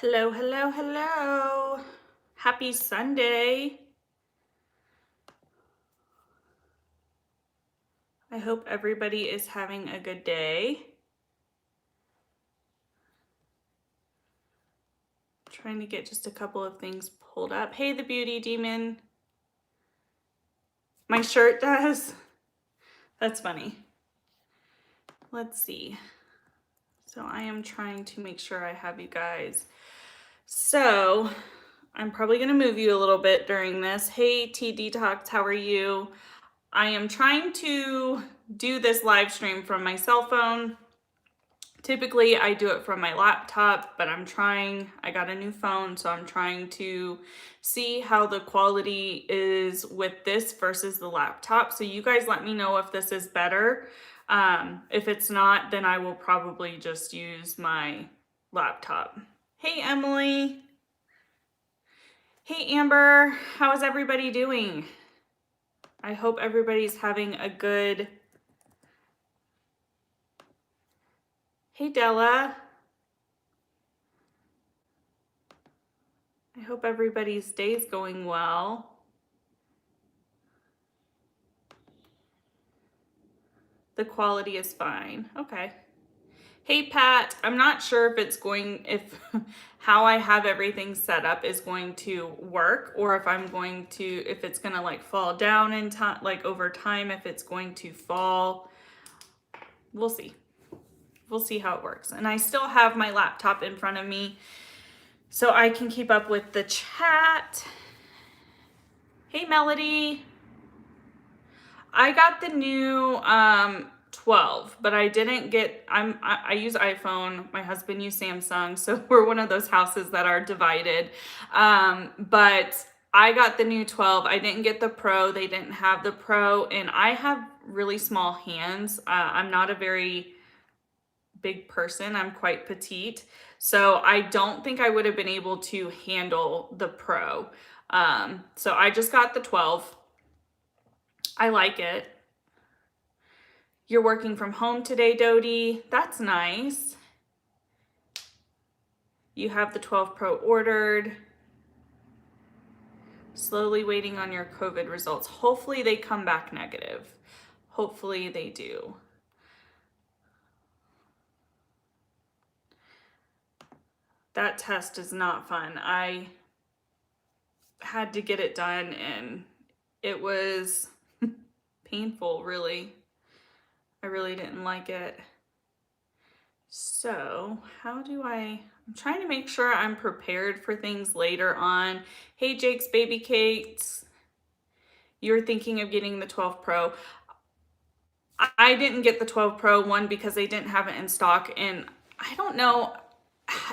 Hello, hello, hello. Happy Sunday. I hope everybody is having a good day. Trying to get just a couple of things pulled up. Hey, the beauty demon. My shirt does. That's funny. Let's see. So I am trying to make sure I have you guys. So I'm probably going to move you a little bit during this. Hey, T Detox, how are you? I am trying to do this live stream from my cell phone. Typically I do it from my laptop, but I got a new phone, so I'm trying to see how the quality is with this versus the laptop. So you guys let me know if this is better. If it's not, then I will probably just use my laptop. Hey, Emily. Hey, Amber. How is everybody doing? I hope everybody's having a good... Hey, Della. I hope everybody's day is going well. The quality is fine. Okay. Hey, Pat, I'm not sure if how I have everything set up is going to work, or if it's going to like fall down in time, like over time, if it's going to fall. We'll see. We'll see how it works. And I still have my laptop in front of me so I can keep up with the chat. Hey, Melody. I got the new 12, but I didn't get, I use iPhone. My husband used Samsung, so we're one of those houses that are divided. But I got the new 12. I didn't get the Pro. They didn't have the Pro, and I have really small hands. I'm not a very big person. I'm quite petite. So I don't think I would have been able to handle the Pro. So I just got the 12. I like it. You're working from home today, Dodie. That's nice. You have the 12 Pro ordered. Slowly waiting on your COVID results. Hopefully they come back negative. Hopefully they do. That test is not fun. I had to get it done and it was painful, really. I really didn't like it. So I'm trying to make sure I'm prepared for things later on. Hey, Jake's Baby Cakes. You're thinking of getting the 12 Pro. I didn't get the 12 Pro, one, because they didn't have it in stock. And I don't know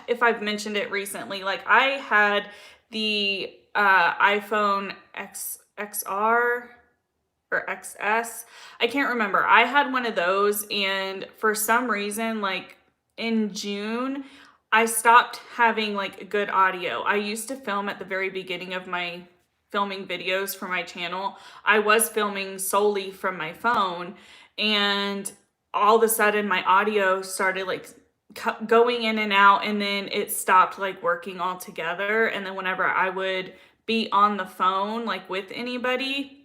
if I've mentioned it recently. Like, I had the iPhone XR or XS. I can't remember. I had one of those, and for some reason, like in June, I stopped having like good audio. I used to film at the very beginning of my filming videos for my channel. I was filming solely from my phone, and all of a sudden my audio started like going in and out, and then it stopped like working altogether. And then whenever I would be on the phone like with anybody,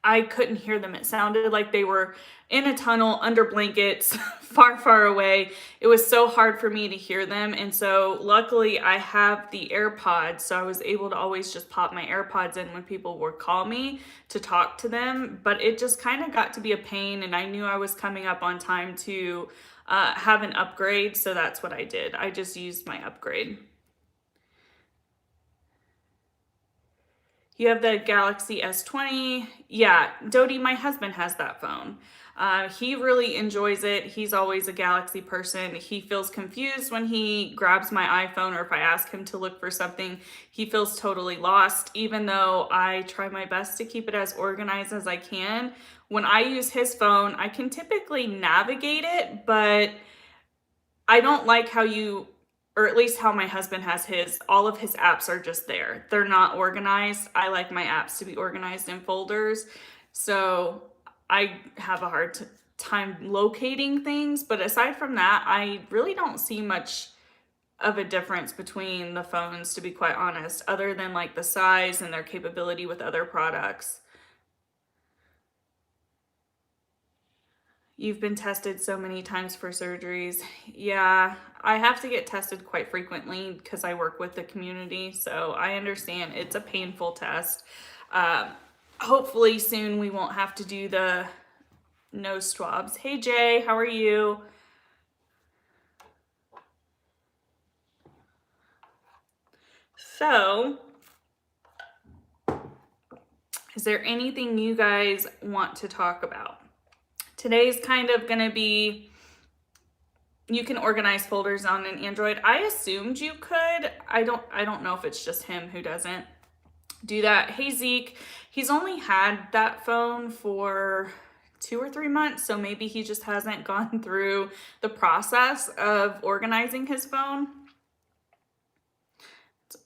I couldn't hear them. It sounded like they were in a tunnel under blankets far, far away. It was so hard for me to hear them. And so luckily I have the AirPods, so I was able to always just pop my AirPods in when people would call me to talk to them. But it just kind of got to be a pain, and I knew I was coming up on time to have an upgrade, so that's what I did. I just used my upgrade. You have the Galaxy S20. Yeah, Dodie, my husband has that phone. He really enjoys it. He's always a Galaxy person. He feels confused when he grabs my iPhone, or if I ask him to look for something, he feels totally lost, even though I try my best to keep it as organized as I can. When I use his phone, I can typically navigate it, but I don't like or at least how my husband has his, all of his apps are just there. They're not organized. I like my apps to be organized in folders. So I have a hard time locating things. But aside from that, I really don't see much of a difference between the phones, to be quite honest, other than like the size and their capability with other products. You've been tested so many times for surgeries. Yeah, I have to get tested quite frequently because I work with the community, so I understand it's a painful test. Um, Hopefully soon we won't have to do the nose swabs. Hey Jay, how are you? So, is there anything you guys want to talk about? Today's kind of going to be, you can organize folders on an Android. I assumed you could. I don't know if it's just him who doesn't do that. Hey Zeke, he's only had that phone for 2 or 3 months, so maybe he just hasn't gone through the process of organizing his phone.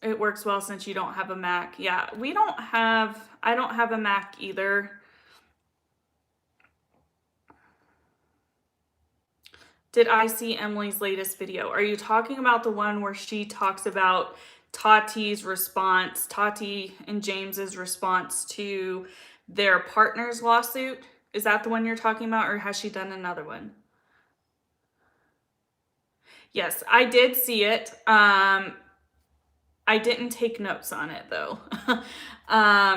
It works well since you don't have a Mac. Yeah, I don't have a Mac either. Did I see Emily's latest video? Are you talking about the one where she talks about Tati's response, Tati and James's response to their partner's lawsuit? Is that the one you're talking about, or has she done another one? Yes, I did see it. I didn't take notes on it though.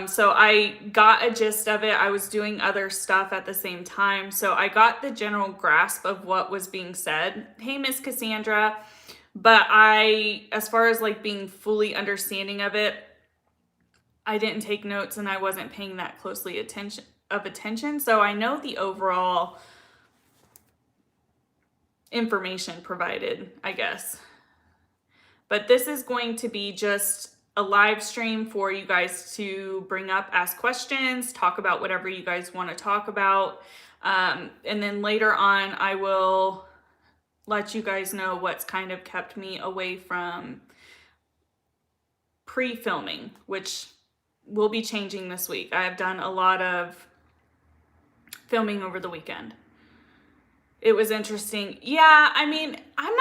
So I got a gist of it. I was doing other stuff at the same time. So I got the general grasp of what was being said. Hey, Miss Cassandra. But as far as like being fully understanding of it, I didn't take notes and I wasn't paying that closely attention. So I know the overall information provided, I guess. But this is going to be just a live stream for you guys to bring up, ask questions, talk about whatever you guys want to talk about. And then later on, I will let you guys know what's kind of kept me away from pre-filming, which will be changing this week. I have done a lot of filming over the weekend. It was interesting. Yeah, I mean, I've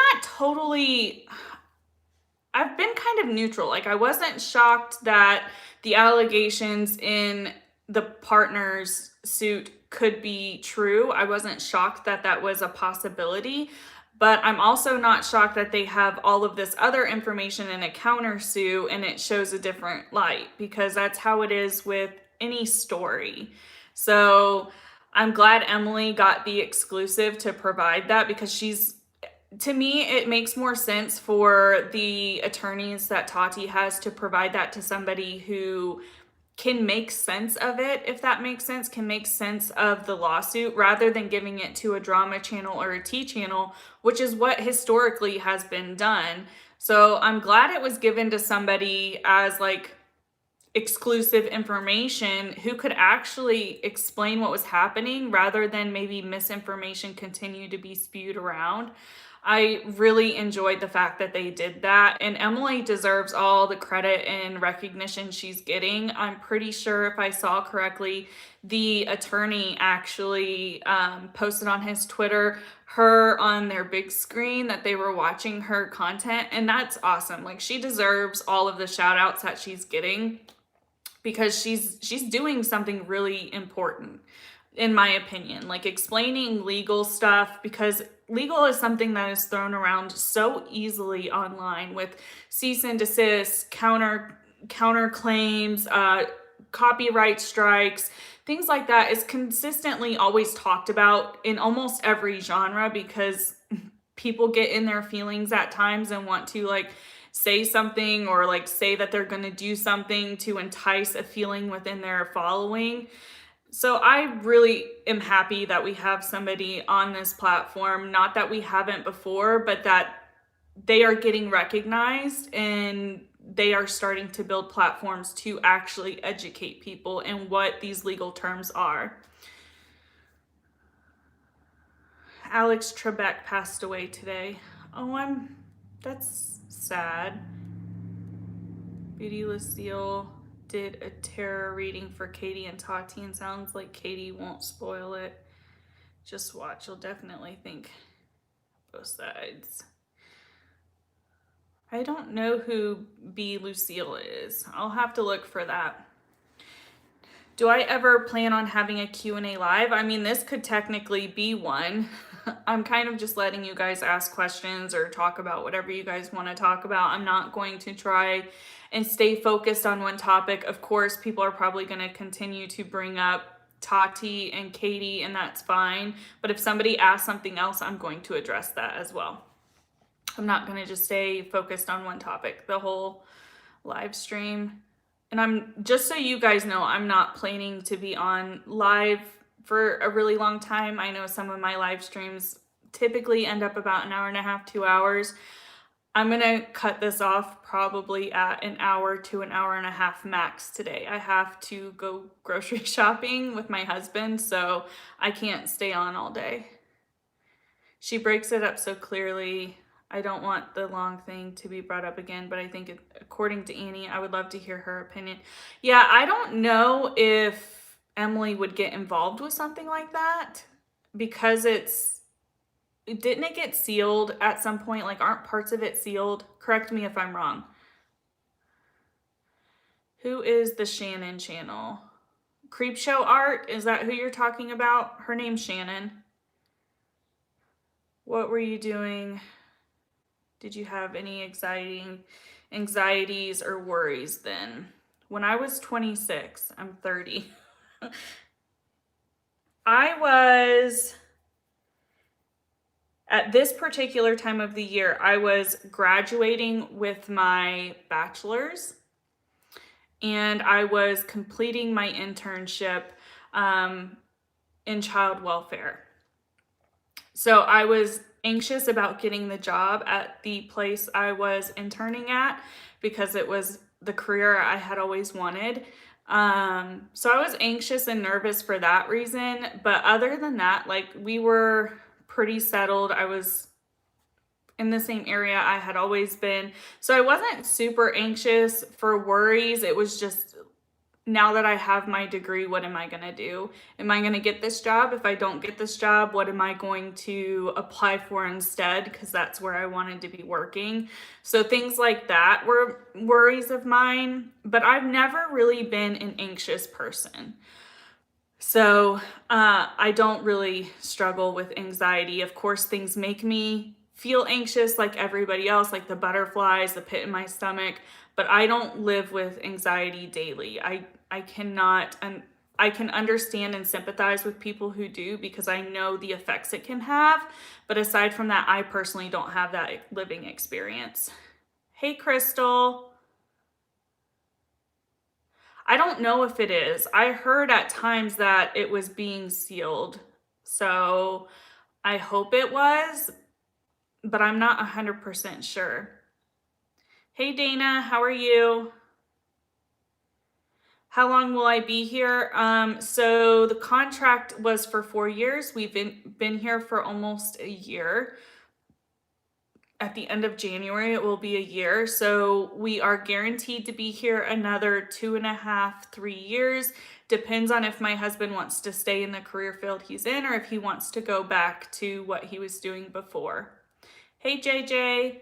been kind of neutral. Like, I wasn't shocked that the allegations in the partner's suit could be true. I wasn't shocked that that was a possibility. But I'm also not shocked that they have all of this other information in a countersuit and it shows a different light, because that's how it is with any story. So I'm glad Emily got the exclusive to provide that, because to me, it makes more sense for the attorneys that Tati has to provide that to somebody who can make sense of it, if that makes sense, can make sense of the lawsuit, rather than giving it to a drama channel or a T channel, which is what historically has been done. So I'm glad it was given to somebody as like exclusive information who could actually explain what was happening, rather than maybe misinformation continue to be spewed around. I really enjoyed the fact that they did that, and Emily deserves all the credit and recognition she's getting. I'm pretty sure, if I saw correctly, the attorney actually posted on his Twitter her on their big screen that they were watching her content, and that's awesome. Like, she deserves all of the shout outs that she's getting, because she's doing something really important, in my opinion, like explaining legal stuff, because legal is something that is thrown around so easily online with cease and desist, counter claims, copyright strikes, things like that is consistently always talked about in almost every genre, because people get in their feelings at times and want to like say something, or like say that they're going to do something to entice a feeling within their following. So I really am happy that we have somebody on this platform, not that we haven't before, but that they are getting recognized and they are starting to build platforms to actually educate people in what these legal terms are. Alex Trebek passed away today. Oh, that's sad. Beauty Lucille did a tarot reading for Katie and Tati, and sounds like Katie won't spoil it. Just watch, you'll definitely think both sides. I don't know who B. Lucille is. I'll have to look for that. Do I ever plan on having a Q&A live? I mean, this could technically be one. I'm kind of just letting you guys ask questions or talk about whatever you guys want to talk about. I'm not going to try and stay focused on one topic. Of course, people are probably going to continue to bring up Tati and Katie, and that's fine. But if somebody asks something else, I'm going to address that as well. I'm not going to just stay focused on one topic the whole live stream. And I'm just so you guys know, I'm not planning to be on live for a really long time. I know some of my live streams typically end up about an hour and a half, 2 hours. I'm going to cut this off probably at an hour to an hour and a half max today. I have to go grocery shopping with my husband, so I can't stay on all day. She breaks it up so clearly. I don't want the long thing to be brought up again, but I think according to Annie, I would love to hear her opinion. Yeah, I don't know if Emily would get involved with something like that because didn't it get sealed at some point? Like, aren't parts of it sealed? Correct me if I'm wrong. Who is the Shannon channel? Creepshow Art, is that who you're talking about? Her name's Shannon. What were you doing? Did you have any anxieties or worries then? When I was 26, I'm 30. At this particular time of the year, I was graduating with my bachelor's and I was completing my internship in child welfare. So I was anxious about getting the job at the place I was interning at because it was the career I had always wanted. So I was anxious and nervous for that reason. But other than that, like, we were pretty settled. I was in the same area I had always been. So I wasn't super anxious for worries. It was just, now that I have my degree, what am I going to do? Am I going to get this job? If I don't get this job, what am I going to apply for instead? Because that's where I wanted to be working. So things like that were worries of mine, but I've never really been an anxious person. So I don't really struggle with anxiety. Of course, things make me feel anxious like everybody else, like the butterflies, the pit in my stomach, but I don't live with anxiety daily. I cannot, and I can understand and sympathize with people who do because I know the effects it can have. But aside from that, I personally don't have that living experience. Hey, Crystal. I don't know if it is. I heard at times that it was being sealed. So I hope it was, but I'm not 100% sure. Hey, Dana, how are you? How long will I be here? So the contract was for 4 years. We've been here for almost a year. At the end of January, it will be a year. So we are guaranteed to be here another 2.5, 3 years. Depends on if my husband wants to stay in the career field he's in or if he wants to go back to what he was doing before. Hey, JJ.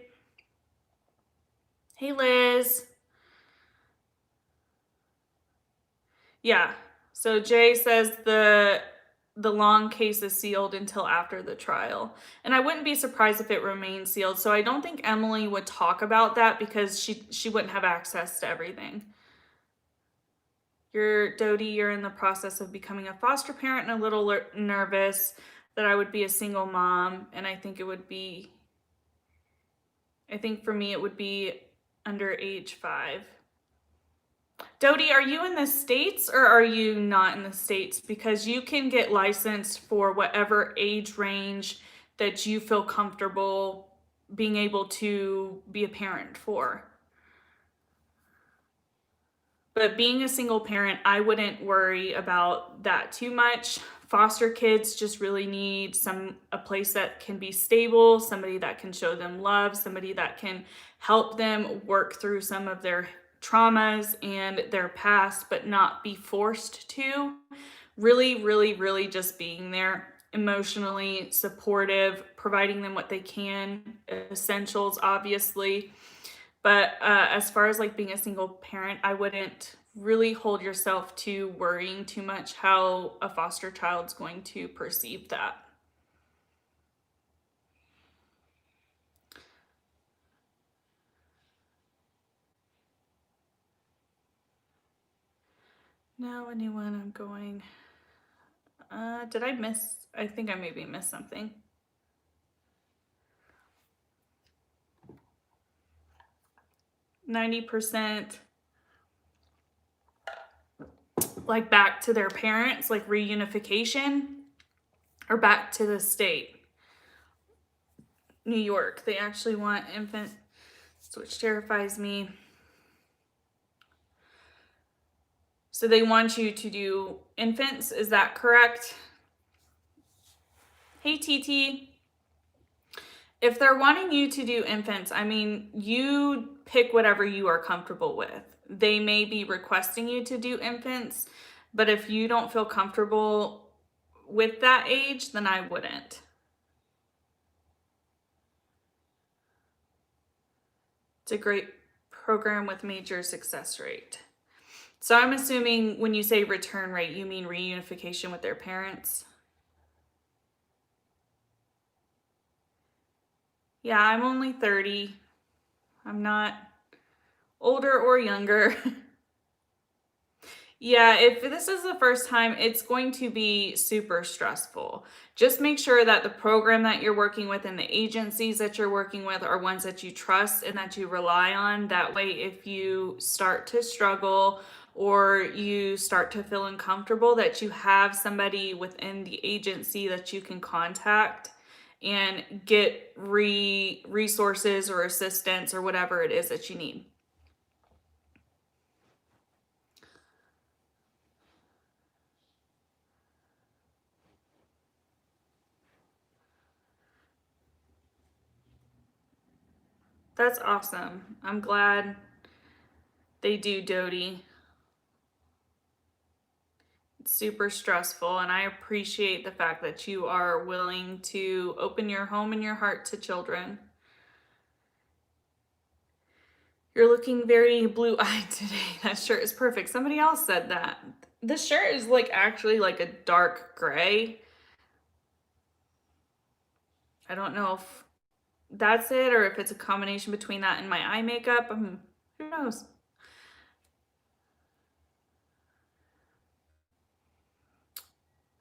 Hey, Liz. Yeah, so Jay says the long case is sealed until after the trial. And I wouldn't be surprised if it remains sealed. So I don't think Emily would talk about that because she wouldn't have access to everything. Dodie, you're in the process of becoming a foster parent and a little nervous that I would be a single mom. And I think for me, it would be under age 5. Dodie, are you in the States or are you not in the States? Because you can get licensed for whatever age range that you feel comfortable being able to be a parent for. But being a single parent, I wouldn't worry about that too much. Foster kids just really need a place that can be stable, somebody that can show them love, somebody that can help them work through some of their traumas and their past, but not be forced to. Really, really, really just being there, emotionally supportive, providing them what they can, essentials, obviously. But as far as like being a single parent, I wouldn't really hold yourself to worrying too much how a foster child's going to perceive that. Now a new one, I'm going. Did I miss? I think I maybe missed something. %, like back to their parents, like reunification, or back to the state. New York, they actually want infant, which terrifies me. So they want you to do infants, is that correct? Hey, TT. If they're wanting you to do infants, I mean, you pick whatever you are comfortable with. They may be requesting you to do infants, but if you don't feel comfortable with that age, then I wouldn't. It's a great program with major success rate. So I'm assuming when you say return rate, you mean reunification with their parents? Yeah, I'm only 30. I'm not older or younger. Yeah, if this is the first time, it's going to be super stressful. Just make sure that the program that you're working with and the agencies that you're working with are ones that you trust and that you rely on. That way, if you start to struggle or you start to feel uncomfortable, that you have somebody within the agency that you can contact and get resources or assistance or whatever it is that you need. That's awesome. I'm glad they do, Dodie. It's super stressful, and I appreciate the fact that you are willing to open your home and your heart to children. You're looking very blue-eyed today. That shirt is perfect. Somebody else said that. This shirt is like actually like a dark gray. I don't know if that's it or if it's a combination between that and my eye makeup. Who knows?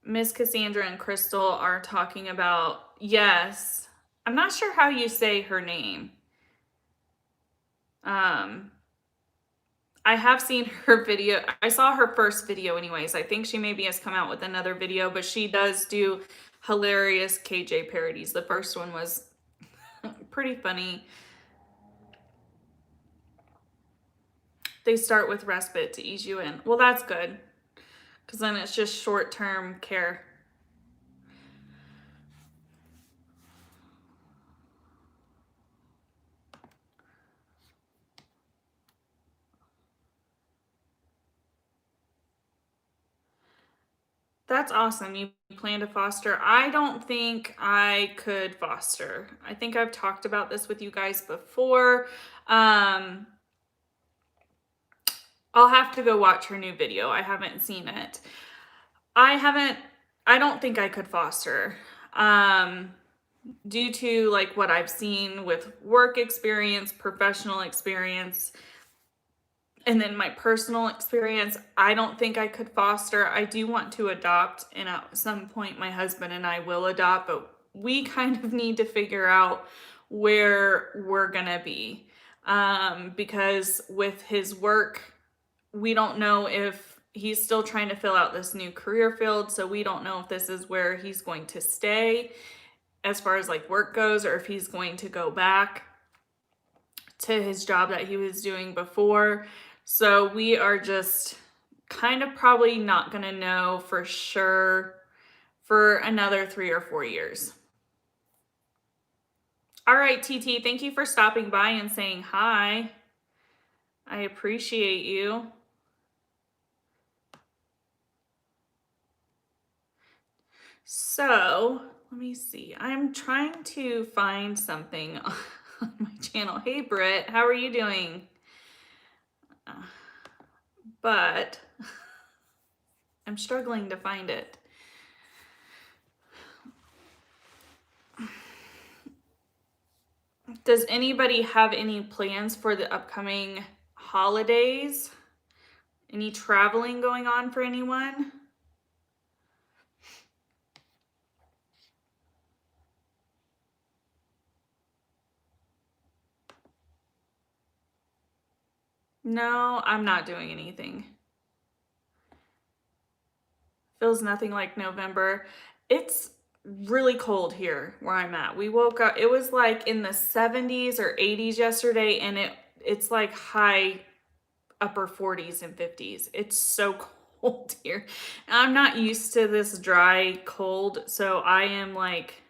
Miss Cassandra and Crystal are talking about, yes. I'm not sure how you say her name. I have seen her video. I saw her first video anyways. I think she maybe has come out with another video, but she does do hilarious KJ parodies. The first one was pretty funny. They start with respite to ease you in. Well, that's good, because then it's just short-term care. That's awesome. You plan to foster. I don't think I could foster. I think I've talked about this with you guys before. I'll have to go watch her new video. I haven't seen it. I don't think I could foster. Due to like what I've seen with work experience, professional experience, and then my personal experience, I don't think I could foster. I do want to adopt, and at some point my husband and I will adopt, but we kind of need to figure out where we're gonna be. Because with his work, we don't know if he's still trying to fill out this new career field, so we don't know if this is where he's going to stay as far as like work goes, or if he's going to go back to his job that he was doing before. So we are just kind of probably not going to know for sure for another 3 or 4 years. All right, TT, thank you for stopping by and saying hi. I appreciate you. So let me see. I'm trying to find something on my channel. Hey, Britt, how are you doing? But I'm struggling to find it. Does anybody have any plans for the upcoming holidays? Any traveling going on for anyone? No, I'm not doing anything. Feels nothing like November. It's really cold here where I'm at. We woke up, it was like in the 70s or 80s yesterday, and it's like high upper 40s and 50s. It's so cold here. I'm not used to this dry cold, so I am like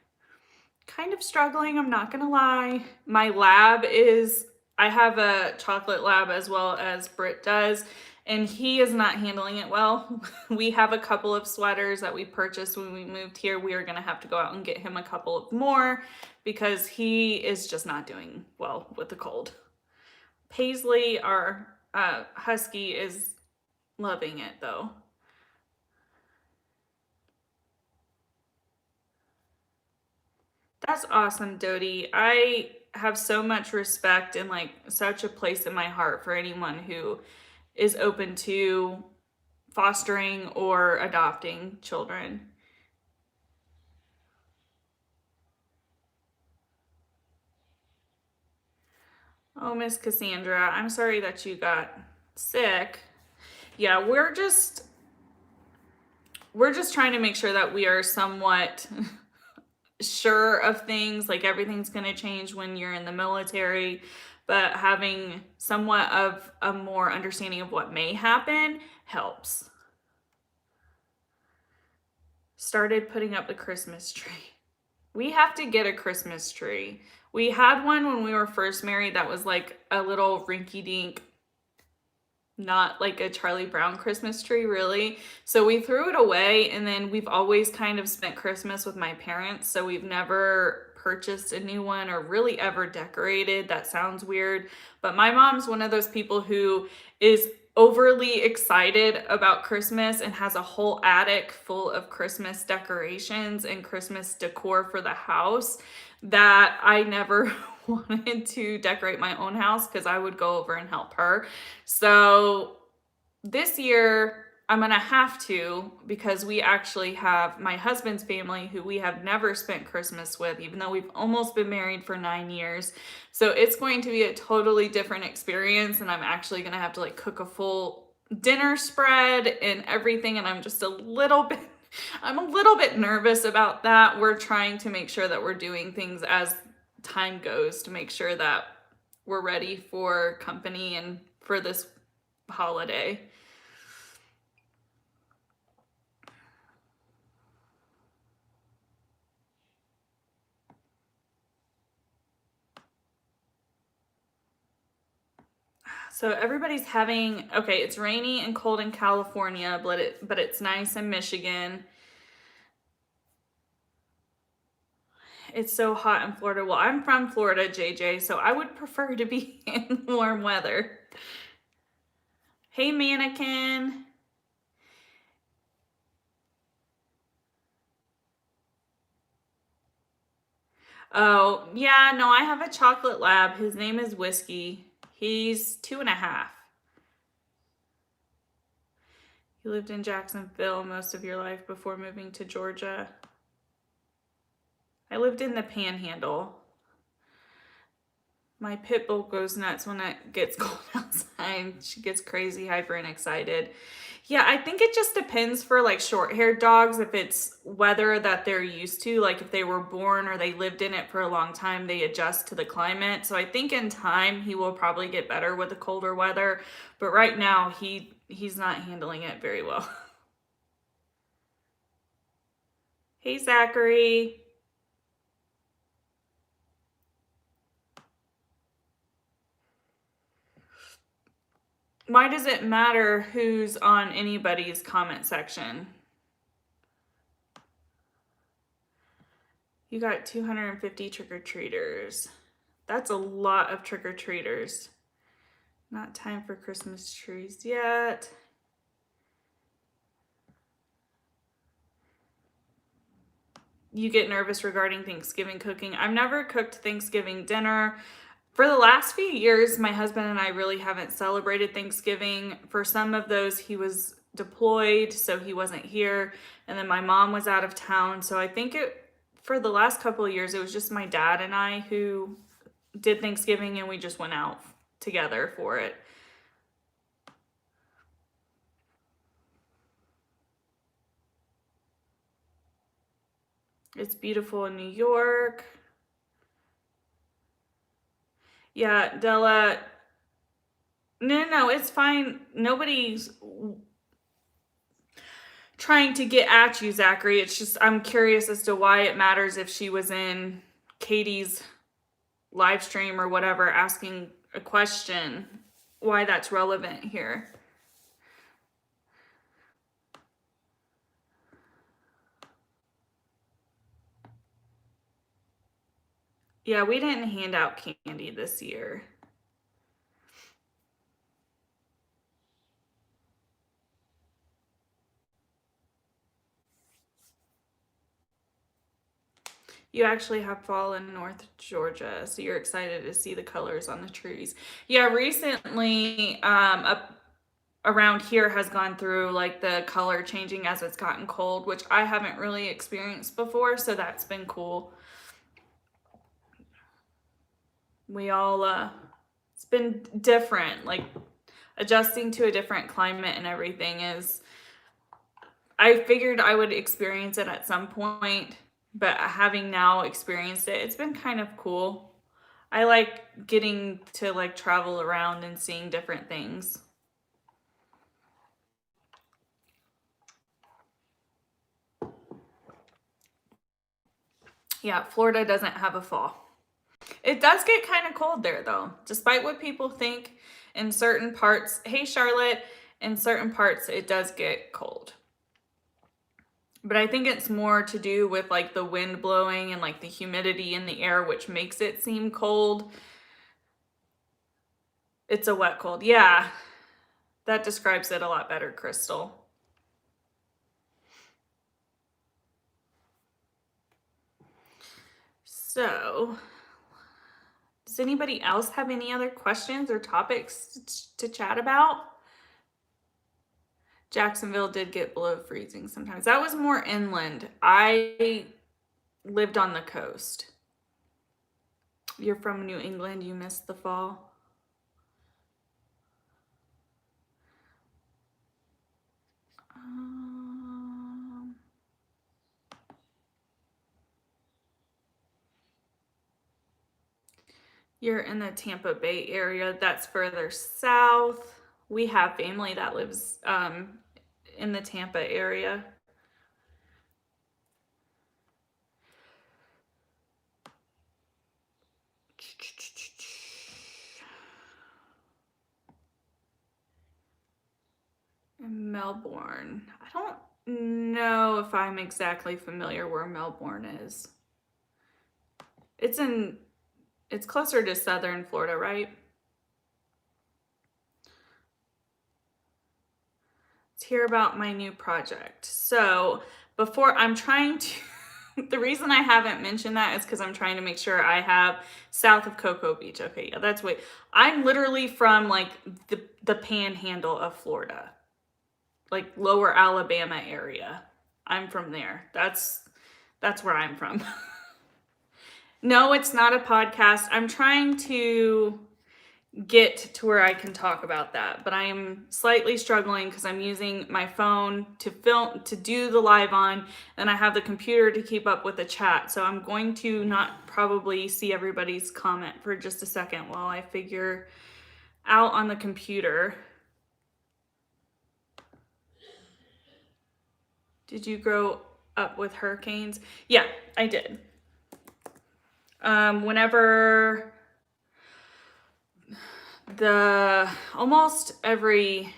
kind of struggling, I'm not gonna lie. My lab is, I have a chocolate lab as well as Britt does, and he is not handling it well. We have a couple of sweaters that we purchased when we moved here. We are gonna have to go out and get him a couple of more because he is just not doing well with the cold. Paisley, our husky, is loving it though. That's awesome, Dodie. I have so much respect and like such a place in my heart for anyone who is open to fostering or adopting children. Oh, Miss Cassandra, I'm sorry that you got sick. Yeah, we're just trying to make sure that we are somewhat sure of things, like everything's going to change when you're in the military, but having somewhat of a more understanding of what may happen helps. Started putting up the Christmas tree. We have to get a Christmas tree. We had one when we were first married that was like a little rinky-dink, not like a Charlie Brown Christmas tree, really. So we threw it away, and then we've always kind of spent Christmas with my parents, so we've never purchased a new one or really ever decorated. That sounds weird, but my mom's one of those people who is overly excited about Christmas and has a whole attic full of Christmas decorations and Christmas decor for the house that I never wanted to decorate my own house because I would go over and help her. So this year I'm gonna have to, because we actually have my husband's family who we have never spent Christmas with, even though we've almost been married for 9 years. So it's going to be a totally different experience, and I'm actually gonna have to like cook a full dinner spread and everything, and I'm just a little bit nervous about that. We're trying to make sure that we're doing things as time goes to make sure that we're ready for company and for this holiday. So everybody's having, okay, it's rainy and cold in California, but it's nice in Michigan. It's so hot in Florida. Well, I'm from Florida, JJ, so I would prefer to be in warm weather. Hey, mannequin. Oh, yeah, no, I have a chocolate lab. His name is Whiskey. He's 2.5. You lived in Jacksonville most of your life before moving to Georgia. I lived in the Panhandle. My pit bull goes nuts when it gets cold outside. She gets crazy, hyper, and excited. Yeah, I think it just depends for like short-haired dogs. If it's weather that they're used to, like if they were born or they lived in it for a long time, they adjust to the climate. So I think in time he will probably get better with the colder weather. But right now he's not handling it very well. Hey, Zachary. Why does it matter who's on anybody's comment section? You got 250 trick-or-treaters. That's a lot of trick-or-treaters. Not time for Christmas trees yet. You get nervous regarding Thanksgiving cooking. I've never cooked Thanksgiving dinner. For the last few years, my husband and I really haven't celebrated Thanksgiving. For some of those, he was deployed, so he wasn't here. And then my mom was out of town. So I think for the last couple of years, it was just my dad and I who did Thanksgiving, and we just went out together for it. It's beautiful in New York. Yeah, Della. No, it's fine. Nobody's trying to get at you, Zachary. It's just I'm curious as to why it matters if she was in Katie's live stream or whatever asking a question, why that's relevant here. Yeah, we didn't hand out candy this year. You actually have fall in North Georgia, so you're excited to see the colors on the trees. Yeah, recently, around here has gone through like the color changing as it's gotten cold, which I haven't really experienced before, so that's been cool. We all, it's been different, like adjusting to a different climate and everything is, I figured I would experience it at some point, but having now experienced it, it's been kind of cool. I like getting to like travel around and seeing different things. Yeah, Florida doesn't have a fall. It does get kind of cold there though, despite what people think in certain parts. Hey, Charlotte, in certain parts, it does get cold. But I think it's more to do with like the wind blowing and like the humidity in the air, which makes it seem cold. It's a wet cold. Yeah, that describes it a lot better, Crystal. So, does anybody else have any other questions or topics to chat about? Jacksonville did get below freezing sometimes. That was more inland. I lived on the coast. You're from New England, you missed the fall. You're in the Tampa Bay area. That's further south. We have family that lives in the Tampa area. Melbourne. I don't know if I'm exactly familiar where Melbourne is. It's closer to southern Florida, right? Let's hear about my new project. So before I'm trying to, the reason I haven't mentioned that is because I'm trying to make sure I have south of Cocoa Beach. Okay, yeah, that's way. I'm literally from like the panhandle of Florida, like lower Alabama area. I'm from there. That's where I'm from. No, it's not a podcast. I'm trying to get to where I can talk about that, but I am slightly struggling because I'm using my phone to film, to do the live on, and I have the computer to keep up with the chat. So I'm going to not probably see everybody's comment for just a second while I figure out on the computer. Did you grow up with hurricanes? Yeah, I did. Whenever almost every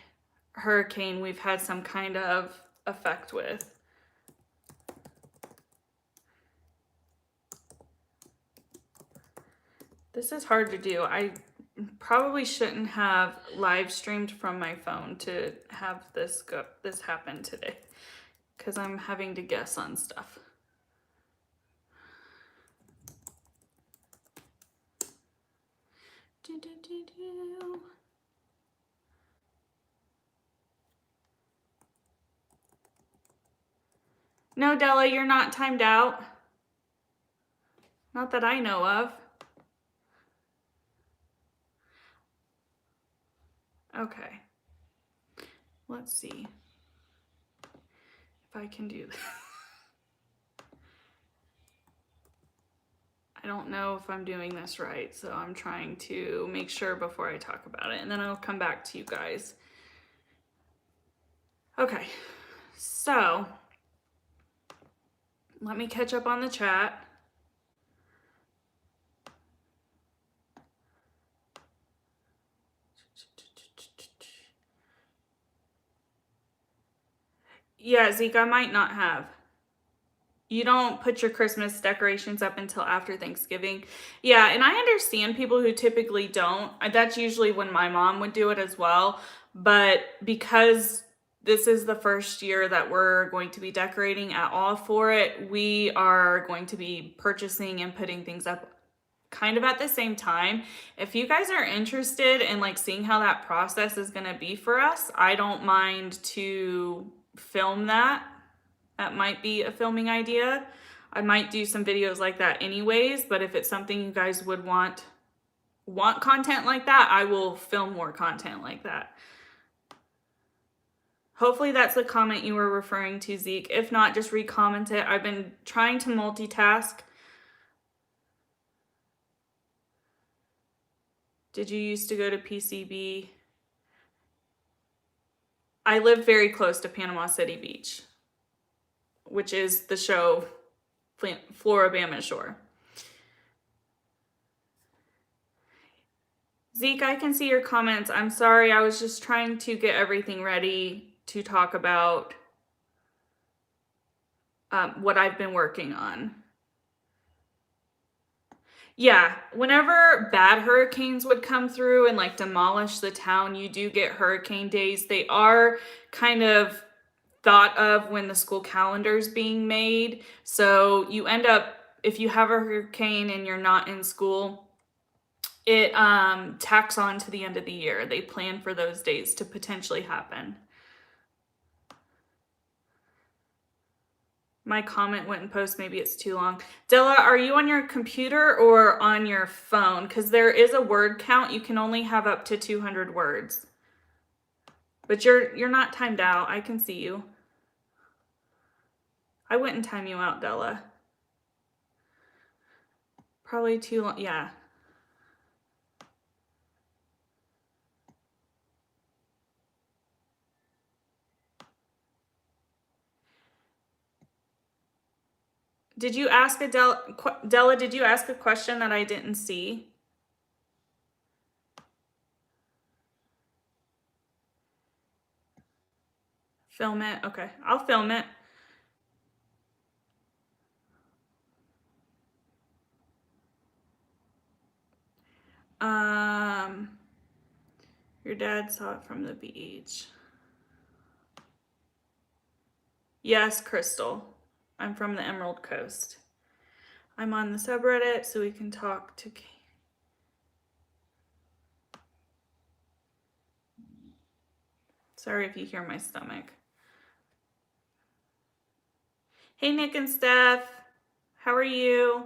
hurricane we've had some kind of effect with. This is hard to do. I probably shouldn't have live streamed from my phone to have this happen today, because I'm having to guess on stuff. No, Della, you're not timed out. Not that I know of. Okay. Let's see if I can do this. I don't know if I'm doing this right, so I'm trying to make sure before I talk about it, and then I'll come back to you guys. Okay, so let me catch up on the chat. Yeah, Zeke, I might not have. You don't put your Christmas decorations up until after Thanksgiving. Yeah, and I understand people who typically don't. That's usually when my mom would do it as well. But because this is the first year that we're going to be decorating at all for it, we are going to be purchasing and putting things up kind of at the same time. If you guys are interested in like seeing how that process is going to be for us, I don't mind to film that. That might be a filming idea. I might do some videos like that anyways, but if it's something you guys would want content like that, I will film more content like that. Hopefully that's the comment you were referring to, Zeke. If not, just re-comment it. I've been trying to multitask. Did you used to go to PCB? I live very close to Panama City Beach, which is the show Floribama Shore. Zeke, I can see your comments. I'm sorry, I was just trying to get everything ready to talk about what I've been working on. Yeah, whenever bad hurricanes would come through and like demolish the town, you do get hurricane days. They are kind of thought of when the school calendar's being made. So you end up, if you have a hurricane and you're not in school, it tacks on to the end of the year. They plan for those days to potentially happen. My comment went in post, maybe it's too long. Della, are you on your computer or on your phone? Because there is a word count. You can only have up to 200 words. But you're not timed out. I can see you. I wouldn't time you out, Della. Probably too long. Yeah. Did you ask Della, did you ask a question that I didn't see? Film it. Okay, I'll film it. Your dad saw it from the beach. Yes, Crystal. I'm from the Emerald Coast. I'm on the subreddit so we can talk to Kate. Sorry if you hear my stomach. Hey, Nick and Steph. How are you?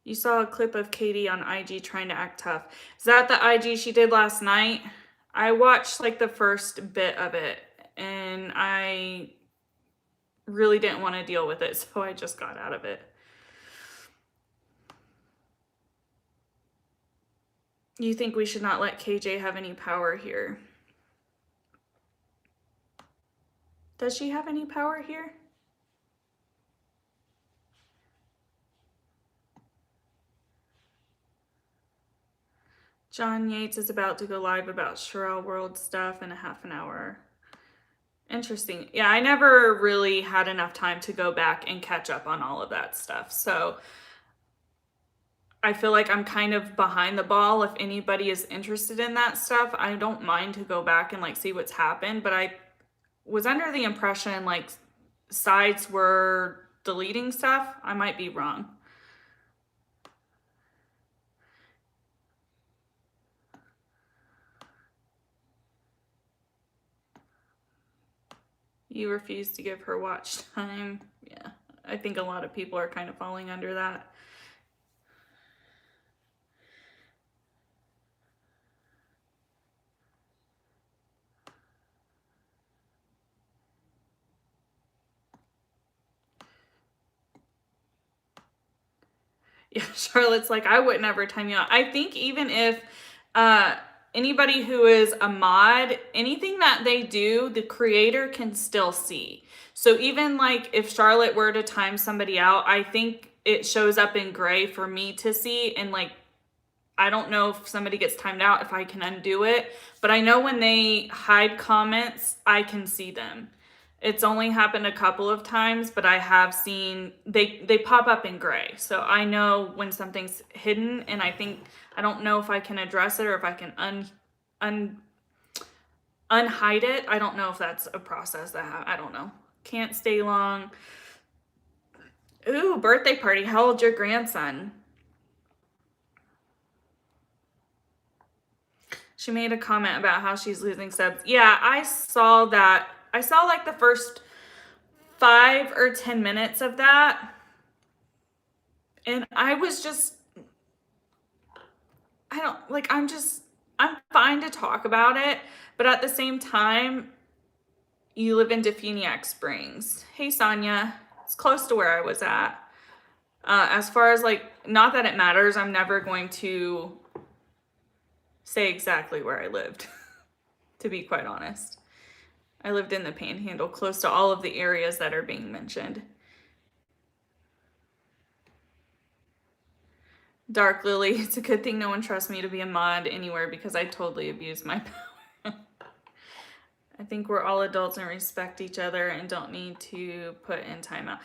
You saw a clip of Katie on IG trying to act tough. Is that the IG she did last night? I watched like the first bit of it and I really didn't want to deal with it, so I just got out of it. You think we should not let KJ have any power here? Does she have any power here? John Yates is about to go live about Sherelle World stuff in a half an hour. Interesting. Yeah, I never really had enough time to go back and catch up on all of that stuff. So I feel like I'm kind of behind the ball. If anybody is interested in that stuff, I don't mind to go back and like see what's happened. But I was under the impression like sites were deleting stuff. I might be wrong. You refuse to give her watch time. Yeah, I think a lot of people are kind of falling under that. Yeah, Charlotte's like, I would never time you out. I think even if uh, anybody who is a mod, anything that they do, the creator can still see. So even like if Charlotte were to time somebody out, I think it shows up in gray for me to see. And like, I don't know if somebody gets timed out, if I can undo it. But I know when they hide comments, I can see them. It's only happened a couple of times, but I have seen they pop up in gray. So I know when something's hidden, and I don't know if I can address it or if I can unhide it. I don't know if that's a process I don't know. Can't stay long. Ooh, birthday party. How old's your grandson? She made a comment about how she's losing subs. Yeah, I saw that. I saw like the first 5 or 10 minutes of that. And I was just, I'm fine to talk about it. But at the same time, you live in Defuniak Springs. Hey, Sonia. It's close to where I was at. As far as like, not that it matters, I'm never going to say exactly where I lived, to be quite honest. I lived in the Panhandle, close to all of the areas that are being mentioned. Dark Lily, it's a good thing no one trusts me to be a mod anywhere because I totally abuse my power. I think we're all adults and respect each other and don't need to put in timeout.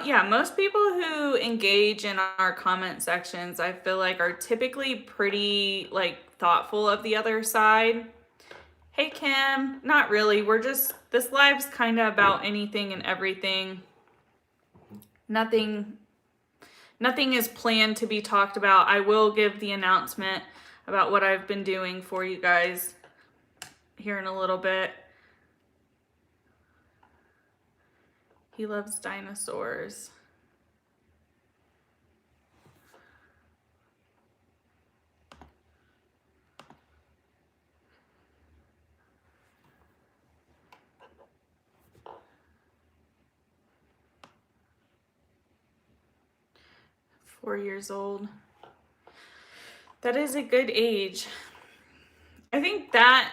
Yeah, most people who engage in our comment sections, I feel like are typically pretty like thoughtful of the other side. Hey Kim, not really. This live's kind of about anything and everything. Nothing is planned to be talked about. I will give the announcement about what I've been doing for you guys here in a little bit. He loves dinosaurs. Four years old. That is a good age. I think that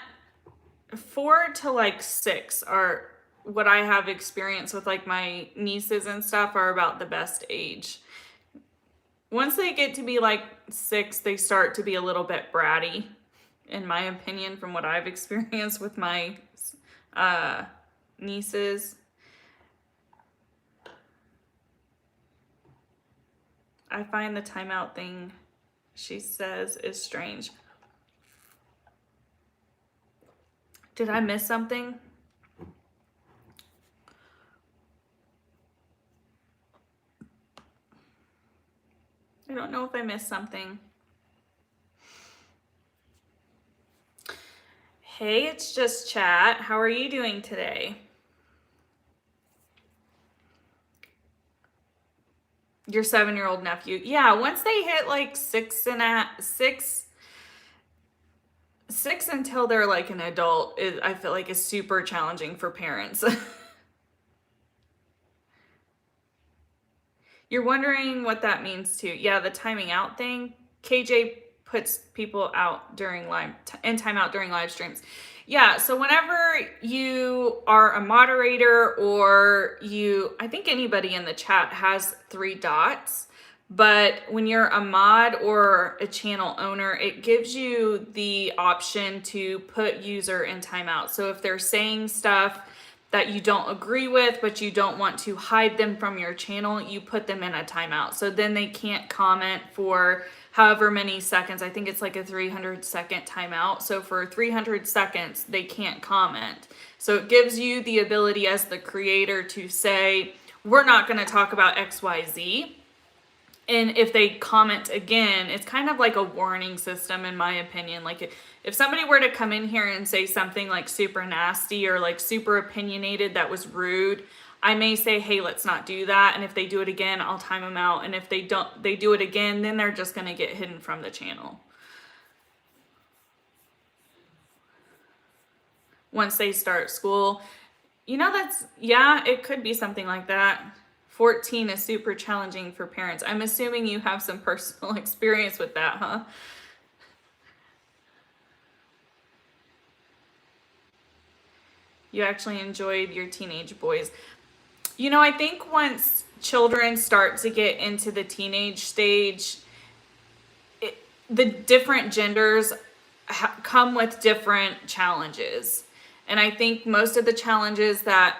4 to like 6 are what I have experienced with like my nieces and stuff are about the best age. Once they get to be like 6, they start to be a little bit bratty, in my opinion, from what I've experienced with my nieces. I find the timeout thing she says is strange. Did I miss something? I don't know if I missed something. Hey, it's just chat. How are you doing today? Your 7-year-old nephew. Yeah, once they hit like 6 until they're like an adult, I feel like is super challenging for parents. You're wondering what that means too. Yeah, the timing out thing. KJ puts people out during timeout during live streams. Yeah, so whenever you are a moderator or I think anybody in the chat has 3 dots, but when you're a mod or a channel owner, it gives you the option to put user in timeout. So if they're saying stuff that you don't agree with, but you don't want to hide them from your channel, you put them in a timeout. So then they can't comment for however many seconds. I think it's like a 300-second timeout. So for 300 seconds, they can't comment. So it gives you the ability as the creator to say, we're not going to talk about XYZ. And if they comment again, it's kind of like a warning system, in my opinion. Like if somebody were to come in here and say something like super nasty or like super opinionated that was rude, I may say, hey, let's not do that. And if they do it again, I'll time them out. And if they do it again, then they're just going to get hidden from the channel. Once they start school, yeah, it could be something like that. 14 is super challenging for parents. I'm assuming you have some personal experience with that, huh? You actually enjoyed your teenage boys. I think once children start to get into the teenage stage, the different genders come with different challenges. And I think most of the challenges that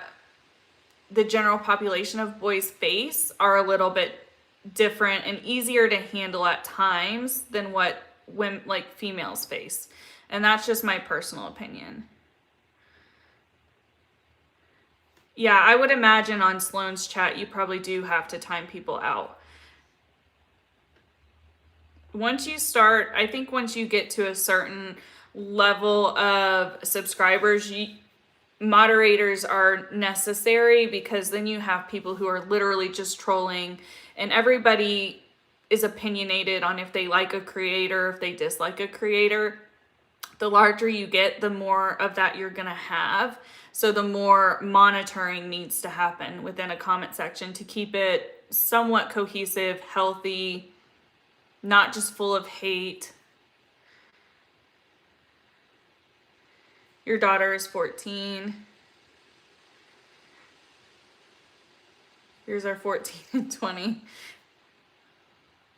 the general population of boys face are a little bit different and easier to handle at times than what women, like females, face. And that's just my personal opinion. Yeah, I would imagine on Sloan's chat, you probably do have to time people out. Once you get to a certain level of subscribers, moderators are necessary, because then you have people who are literally just trolling, and everybody is opinionated on if they like a creator, if they dislike a creator. The larger you get, the more of that you're gonna have. So the more monitoring needs to happen within a comment section to keep it somewhat cohesive, healthy, not just full of hate. Your daughter is 14. Yours are 14 and 20.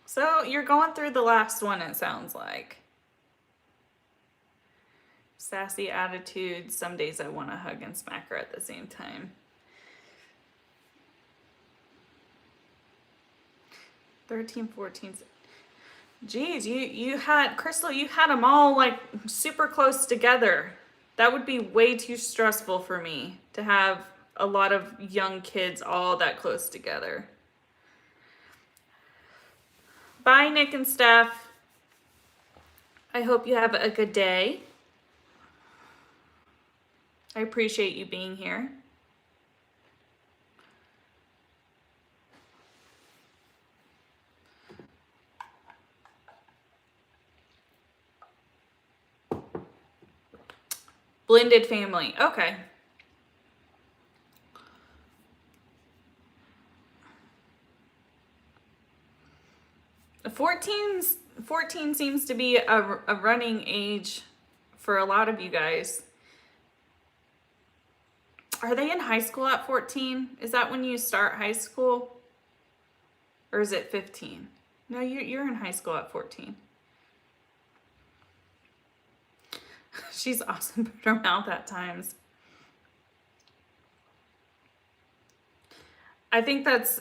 So you're going through the last one, it sounds like. Sassy attitude. Some days I want to hug and smack her at the same time. 13, 14. Geez, you had, Crystal, you had them all like super close together. That would be way too stressful for me to have a lot of young kids all that close together. Bye, Nick and Steph. I hope you have a good day. I appreciate you being here. Blended family. Okay. The 14 seems to be a running age for a lot of you guys. Are they in high school at 14? Is that when you start high school? Or is it 15? No, you're in high school at 14. She's awesome, put her mouth at times. I think that's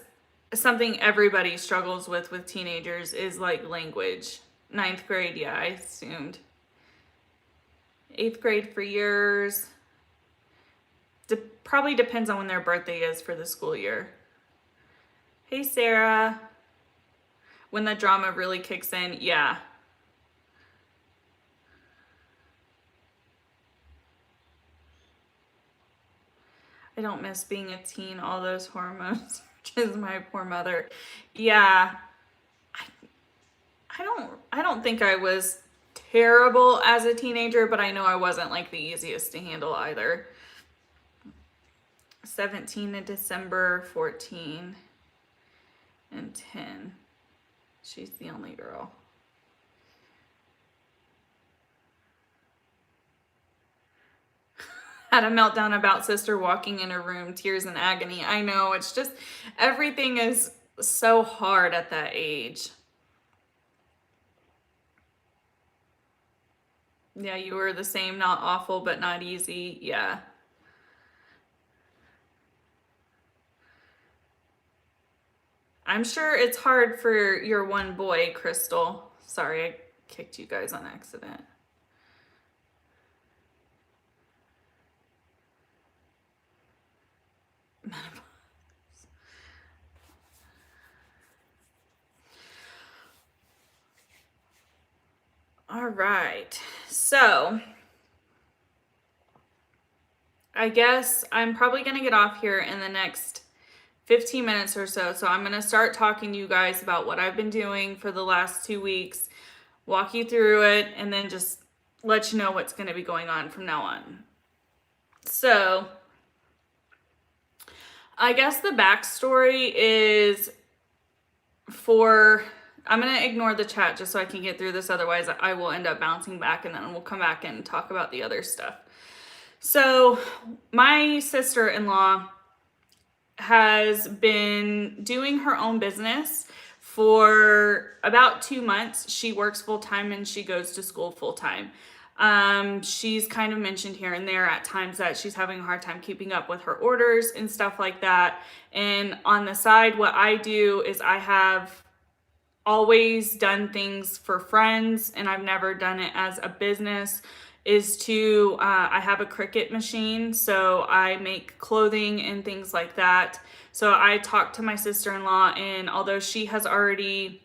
something everybody struggles with teenagers, is like language. 9th grade, yeah, I assumed. 8th grade for yours. Probably depends on when their birthday is for the school year. Hey, Sarah. When the drama really kicks in, yeah. I don't miss being a teen, all those hormones, which is my poor mother. Yeah. I don't think I was terrible as a teenager, but I know I wasn't like the easiest to handle either. 17 in December, 14 and 10. She's the only girl. Had a meltdown about sister walking in her room, tears and agony. I know, it's just, everything is so hard at that age. Yeah, you were the same, not awful, but not easy. Yeah. I'm sure it's hard for your one boy, Crystal. Sorry, I kicked you guys on accident. All right, so I guess I'm probably gonna get off here in the next 15 minutes or so. So I'm gonna start talking to you guys about what I've been doing for the last 2 weeks, walk you through it, and then just let you know what's gonna be going on from now on. So I guess the backstory is I'm going to ignore the chat just so I can get through this. Otherwise, I will end up bouncing back and then we'll come back and talk about the other stuff. So my sister-in-law has been doing her own business for about 2 months. She works full-time and she goes to school full-time. She's kind of mentioned here and there at times that she's having a hard time keeping up with her orders and stuff like that. And on the side, what I do is I have always done things for friends, and I've never done it as a business, is to, I have a Cricut machine, so I make clothing and things like that. So I talked to my sister-in-law, and although she has already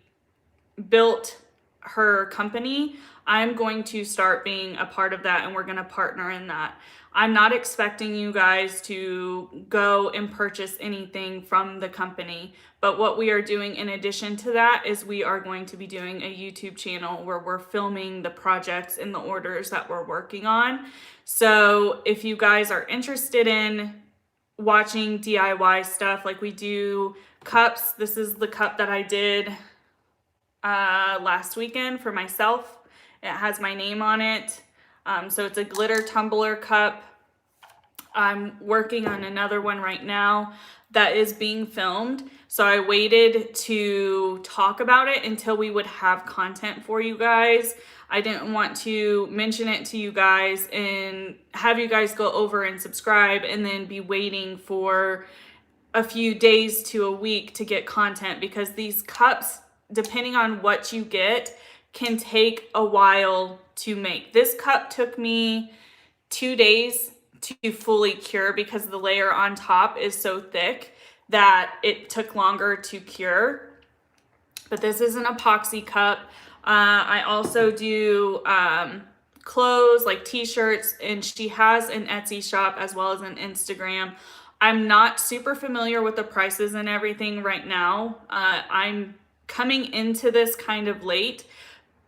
built her company, I'm going to start being a part of that, and we're going to partner in that. I'm not expecting you guys to go and purchase anything from the company, but what we are doing in addition to that is we are going to be doing a YouTube channel where we're filming the projects and the orders that we're working on. So if you guys are interested in watching DIY stuff, like we do cups, this is the cup that I did last weekend for myself. It has my name on it. So it's a glitter tumbler cup. I'm working on another one right now that is being filmed. So I waited to talk about it until we would have content for you guys. I didn't want to mention it to you guys and have you guys go over and subscribe and then be waiting for a few days to a week to get content, because these cups, depending on what you get, can take a while to make. This cup took me 2 days to fully cure because the layer on top is so thick that it took longer to cure. But this is an epoxy cup. I also do clothes like t-shirts, and she has an Etsy shop as well as an Instagram. I'm not super familiar with the prices and everything right now. I'm coming into this kind of late,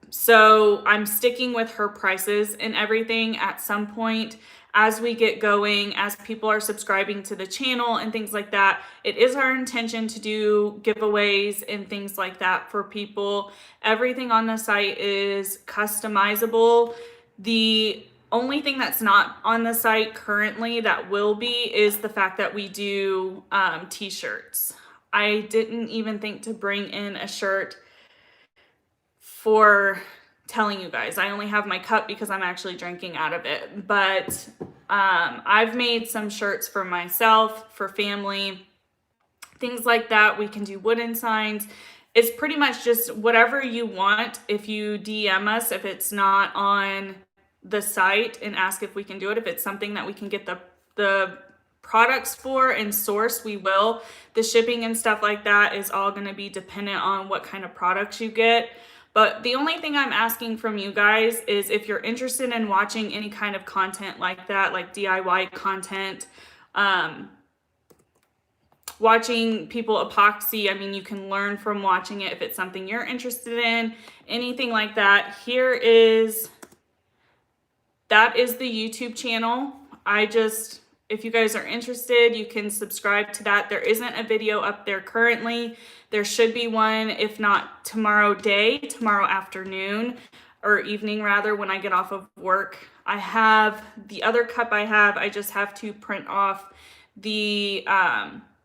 so I'm sticking with her prices and everything. At some point, as we get going, as people are subscribing to the channel and things like that, it is our intention to do giveaways and things like that for people. Everything on the site is customizable. The only thing that's not on the site currently that will be is the fact that we do t-shirts. I didn't even think to bring in a shirt for telling you guys. I only have my cup because I'm actually drinking out of it. But I've made some shirts for myself, for family, things like that. We can do wooden signs. It's pretty much just whatever you want. If you DM us, if it's not on the site, and ask if we can do it. If it's something that we can get the products for and source, we will. The shipping and stuff like that is all going to be dependent on what kind of products you get. But the only thing I'm asking from you guys is if you're interested in watching any kind of content like that, like DIY content, watching people epoxy, I mean, you can learn from watching it if it's something you're interested in, anything like that. That is the YouTube channel. If you guys are interested, you can subscribe to that. There isn't a video up there currently. There should be one, if not tomorrow afternoon or evening rather, when I get off of work. I have the other cup I just have to print off the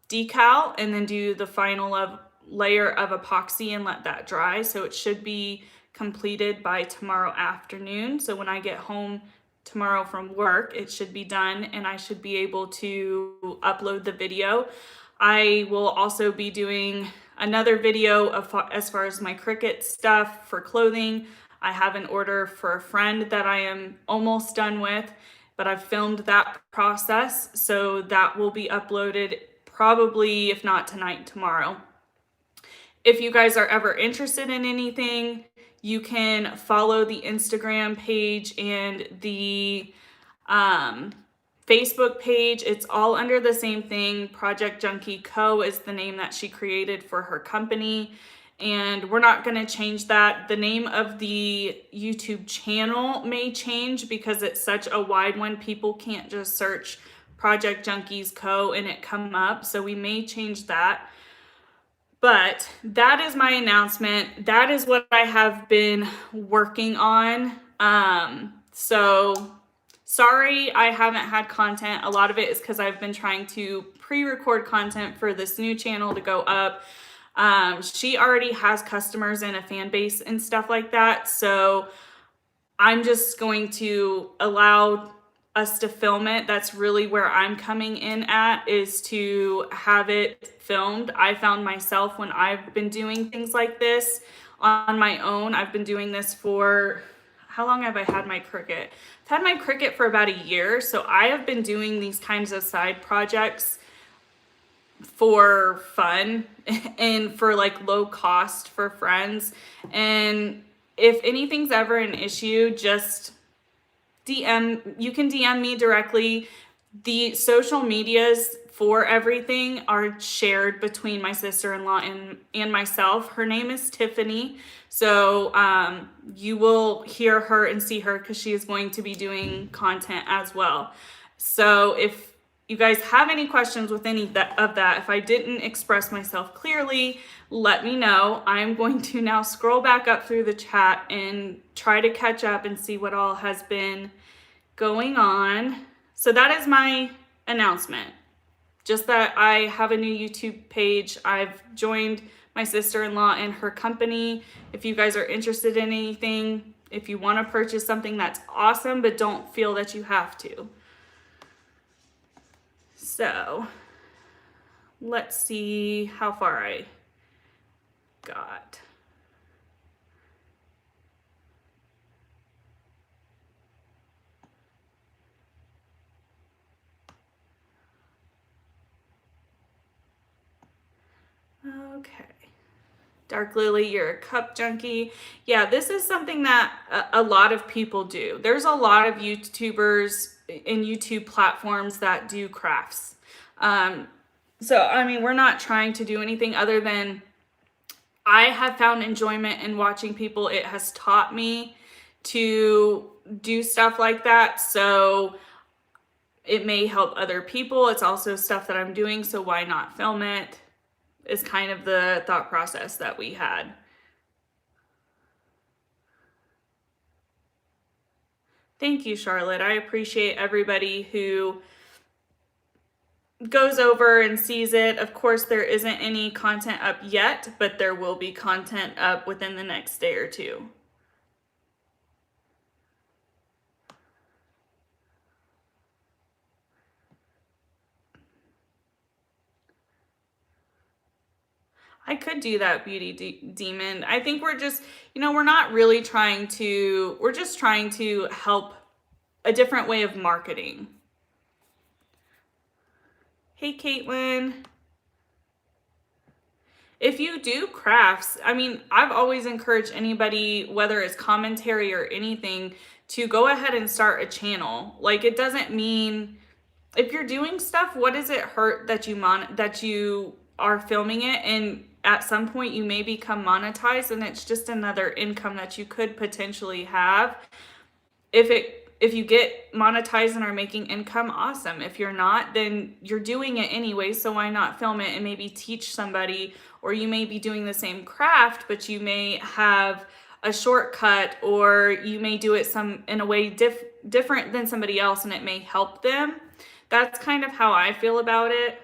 decal and then do the final layer of epoxy and let that dry. So it should be completed by tomorrow afternoon. So when I get home tomorrow from work, it should be done and I should be able to upload the video. I will also be doing another video of as far as my Cricut stuff for clothing. I have an order for a friend that I am almost done with, but I've filmed that process, so that will be uploaded probably, if not tonight, tomorrow. If you guys are ever interested in anything, you can follow the Instagram page and the Facebook page. It's all under the same thing. Project Junkie Co. is the name that she created for her company. And we're not going to change that. The name of the YouTube channel may change because it's such a wide one. People can't just search Project Junkies Co. and it come up. So we may change that. But that is my announcement. That is what I have been working on. So sorry I haven't had content. A lot of it is because I've been trying to pre-record content for this new channel to go up. She already has customers and a fan base and stuff like that. So I'm just going to allow us to film it. That's really where I'm coming in at, is to have it filmed. I found myself when I've been doing things like this on my own. I've been doing this for, how long have I had my Cricut? I've had my Cricut for about a year. So I have been doing these kinds of side projects for fun and for like low cost for friends. And if anything's ever an issue, just you can DM me directly. The social medias for everything are shared between my sister-in-law and myself. Her name is Tiffany. So you will hear her and see her because she is going to be doing content as well. So if you guys have any questions with any of that, if I didn't express myself clearly, let me know. I'm going to now scroll back up through the chat and try to catch up and see what all has been going on. So that is my announcement. Just that I have a new YouTube page. I've joined my sister-in-law and her company. If you guys are interested in anything, if you want to purchase something, that's awesome, but don't feel that you have to. So let's see how far I got. Okay. Dark Lily, you're a cup junkie. Yeah, this is something that a lot of people do. There's a lot of YouTubers in YouTube platforms that do crafts. So, I mean, we're not trying to do anything other than I have found enjoyment in watching people. It has taught me to do stuff like that. So it may help other people. It's also stuff that I'm doing, so why not film it? Is kind of the thought process that we had. Thank you, Charlotte. I appreciate everybody who goes over and sees it. Of course, there isn't any content up yet, but there will be content up within the next day or two. I could do that, Beauty Demon. I think we're just, we're not really trying to, we're just trying to help a different way of marketing. Hey, Caitlin. If you do crafts, I mean, I've always encouraged anybody, whether it's commentary or anything, to go ahead and start a channel. Like, it doesn't mean, if you're doing stuff, what does it hurt that you are filming it, and at some point you may become monetized, and it's just another income that you could potentially have. If you get monetized and are making income, awesome. If you're not, then you're doing it anyway, so why not film it and maybe teach somebody? Or you may be doing the same craft, but you may have a shortcut, or you may do it in a way different than somebody else, and it may help them. That's kind of how I feel about it.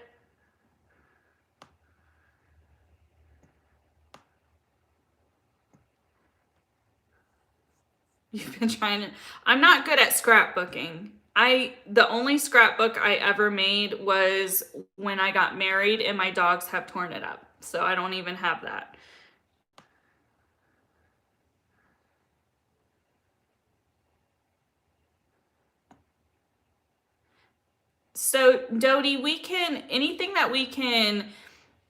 You've been trying to, I'm not good at scrapbooking. The only scrapbook I ever made was when I got married, and my dogs have torn it up. So I don't even have that. So Dodie, anything that we can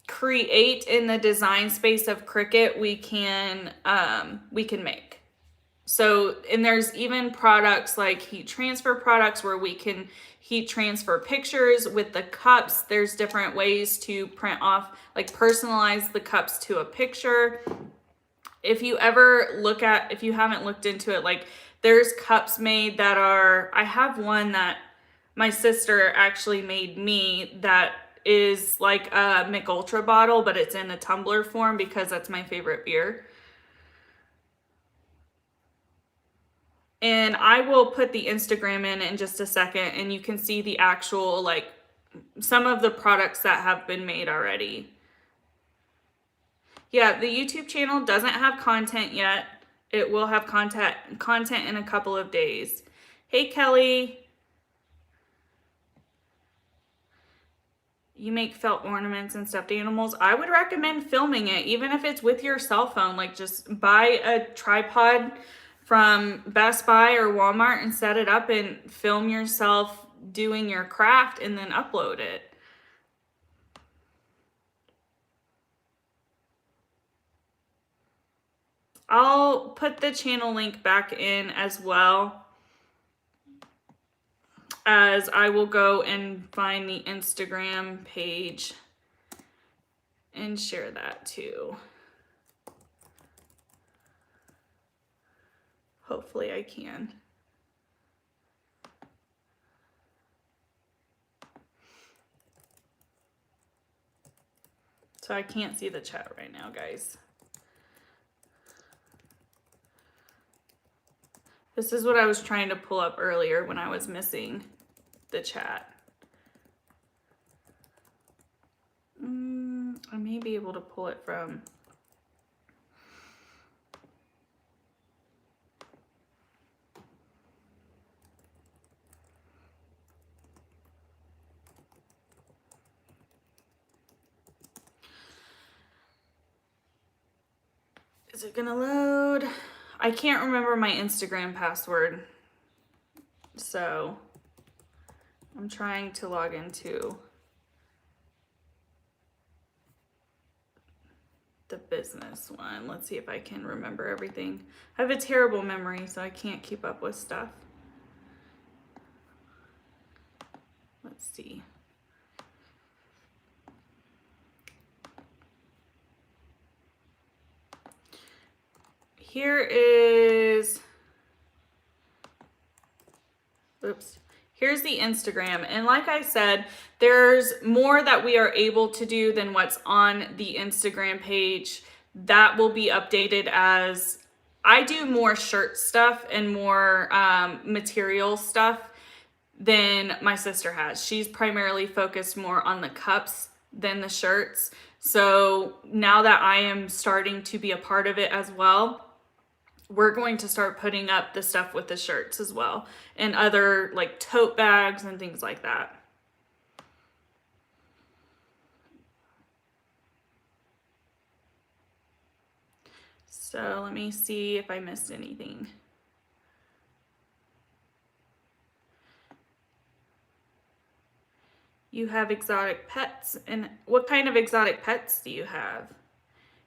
create in the design space of Cricut, we can make. So, and there's even products like heat transfer products where we can heat transfer pictures with the cups. There's different ways to print off, like personalize the cups to a picture. If you haven't looked into it, like there's cups made that are, I have one that my sister actually made me that is like a Mich Ultra bottle, but it's in a tumbler form because that's my favorite beer. And I will put the Instagram in just a second, and you can see the actual, like, some of the products that have been made already. Yeah, the YouTube channel doesn't have content yet. It will have content in a couple of days. Hey, Kelly. You make felt ornaments and stuffed animals. I would recommend filming it, even if it's with your cell phone. Like, just buy a tripod from Best Buy or Walmart and set it up and film yourself doing your craft and then upload it. I'll put the channel link back in as well, as I will go and find the Instagram page and share that too. Hopefully I can. So I can't see the chat right now, guys. This is what I was trying to pull up earlier when I was missing the chat. I may be able to pull it from... Is it gonna load? I can't remember my Instagram password, so I'm trying to log into the business one. Let's see if I can remember everything. I have a terrible memory, so I can't keep up with stuff. Let's see. Here is, oops. Here's the Instagram. And like I said, there's more that we are able to do than what's on the Instagram page. That will be updated as I do more shirt stuff and more material stuff than my sister has. She's primarily focused more on the cups than the shirts. So now that I am starting to be a part of it as well, we're going to start putting up the stuff with the shirts as well, and other like tote bags and things like that. So let me see if I missed anything. You have exotic pets, and what kind of exotic pets do you have?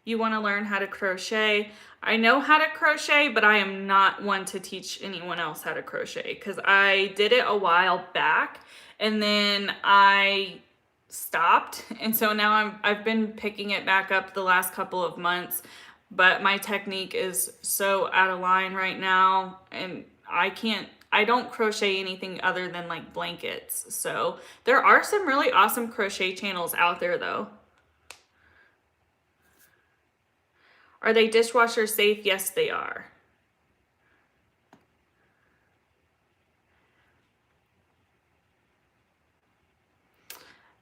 You want to learn how to crochet. I know how to crochet, but I am not one to teach anyone else how to crochet because I did it a while back and then I stopped. And so now I've been picking it back up the last couple of months, but my technique is so out of line right now, and I don't crochet anything other than like blankets. So there are some really awesome crochet channels out there though. Are they dishwasher safe? Yes, they are.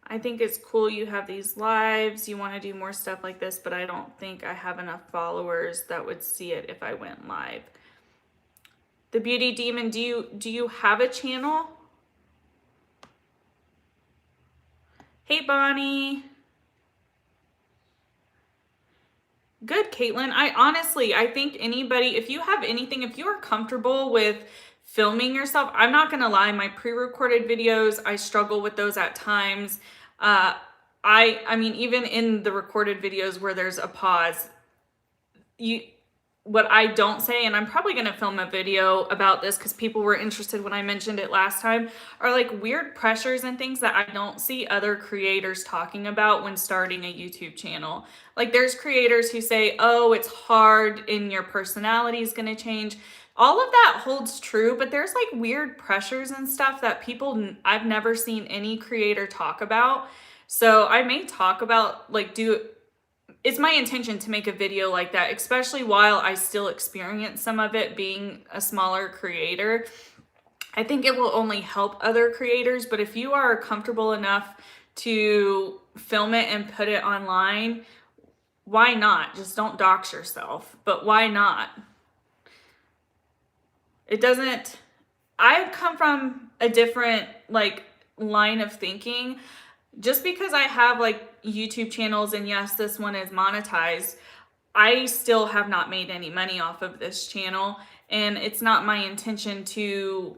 I think it's cool you have these lives. You want to do more stuff like this, but I don't think I have enough followers that would see it if I went live. The Beauty Demon, do you have a channel? Hey, Bonnie. Good, Caitlin. I think anybody, if you have anything, if you are comfortable with filming yourself, I'm not gonna lie, my pre-recorded videos, I struggle with those at times. Uh, I mean, even in the recorded videos where there's a pause, you what I don't say, and I'm probably going to film a video about this because people were interested when I mentioned it last time, are like weird pressures and things that I don't see other creators talking about when starting a YouTube channel. Like there's creators who say, oh, it's hard and your personality is going to change. All of that holds true, but there's like weird pressures and stuff that I've never seen any creator talk about. So I may talk about it's my intention to make a video like that, especially while I still experience some of it being a smaller creator. I think it will only help other creators, but if you are comfortable enough to film it and put it online, why not? Just don't dox yourself, but why not? I've come from a different line of thinking. Just because I have YouTube channels, and yes, this one is monetized, I still have not made any money off of this channel, and it's not my intention to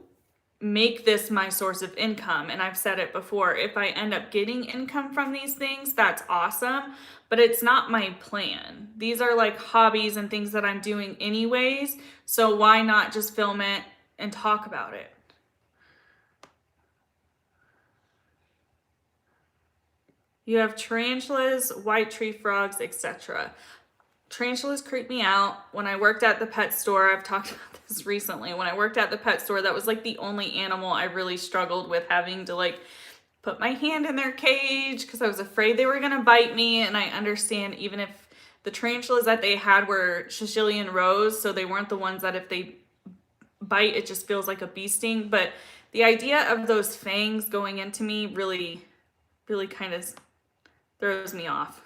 make this my source of income. And I've said it before, if I end up getting income from these things, that's awesome, but it's not my plan. These are like hobbies and things that I'm doing anyways, so why not just film it and talk about it? You have tarantulas, white tree frogs, etc. Tarantulas creep me out. When I worked at the pet store, I've talked about this recently. When I worked at the pet store, that was like the only animal I really struggled with having to put my hand in their cage because I was afraid they were gonna bite me. And I understand, even if the tarantulas that they had were Sicilian rose, so they weren't the ones that if they bite, it just feels like a bee sting. But the idea of those fangs going into me really, really kind of throws me off.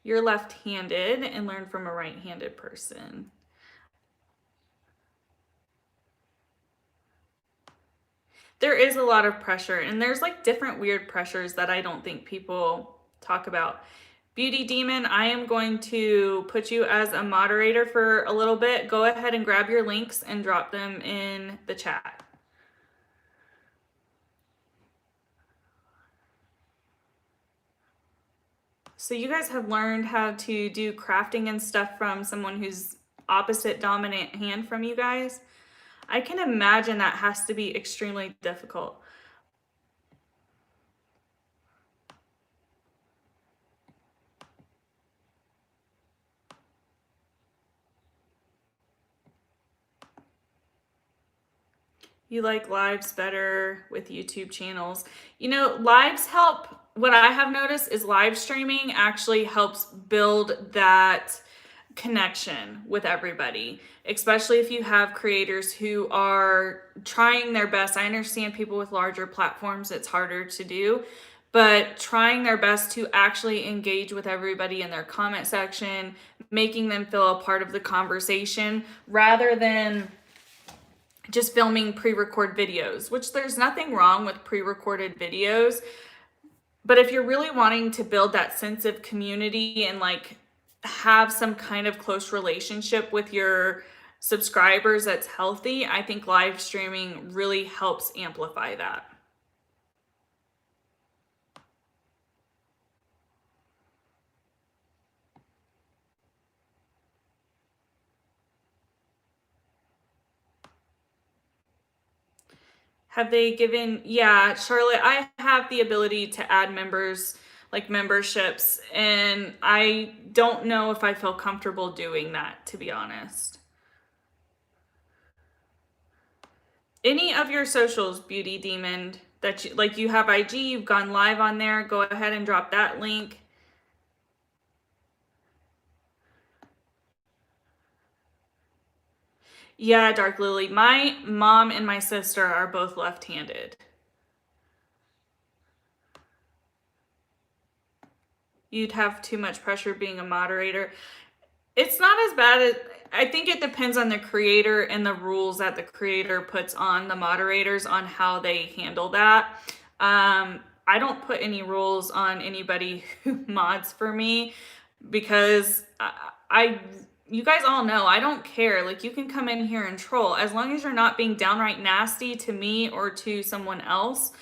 You're left-handed and learn from a right-handed person. There is a lot of pressure, and there's different weird pressures that I don't think people talk about. Beauty Demon, I am going to put you as a moderator for a little bit. Go ahead and grab your links and drop them in the chat. So you guys have learned how to do crafting and stuff from someone who's opposite dominant hand from you guys. I can imagine that has to be extremely difficult. You like lives better with YouTube channels. Lives help. What I have noticed is live streaming actually helps build that connection with everybody, especially if you have creators who are trying their best. I understand people with larger platforms, it's harder to do, but trying their best to actually engage with everybody in their comment section, making them feel a part of the conversation rather than just filming pre-record videos, which there's nothing wrong with pre-recorded videos. But if you're really wanting to build that sense of community and have some kind of close relationship with your subscribers that's healthy, I think live streaming really helps amplify that. Have they given, yeah, Charlotte, I have the ability to add members, memberships, and I don't know if I feel comfortable doing that, to be honest. Any of your socials, Beauty Demon, that you have IG, you've gone live on there, go ahead and drop that link. Yeah, Dark Lily, my mom and my sister are both left-handed. You'd have too much pressure being a moderator. It's not as bad as, I think it depends on the creator and the rules that the creator puts on the moderators on how they handle that. I don't put any rules on anybody who mods for me. because you guys all know I don't care. Like, you can come in here and troll as long as you're not being downright nasty to me or to someone else.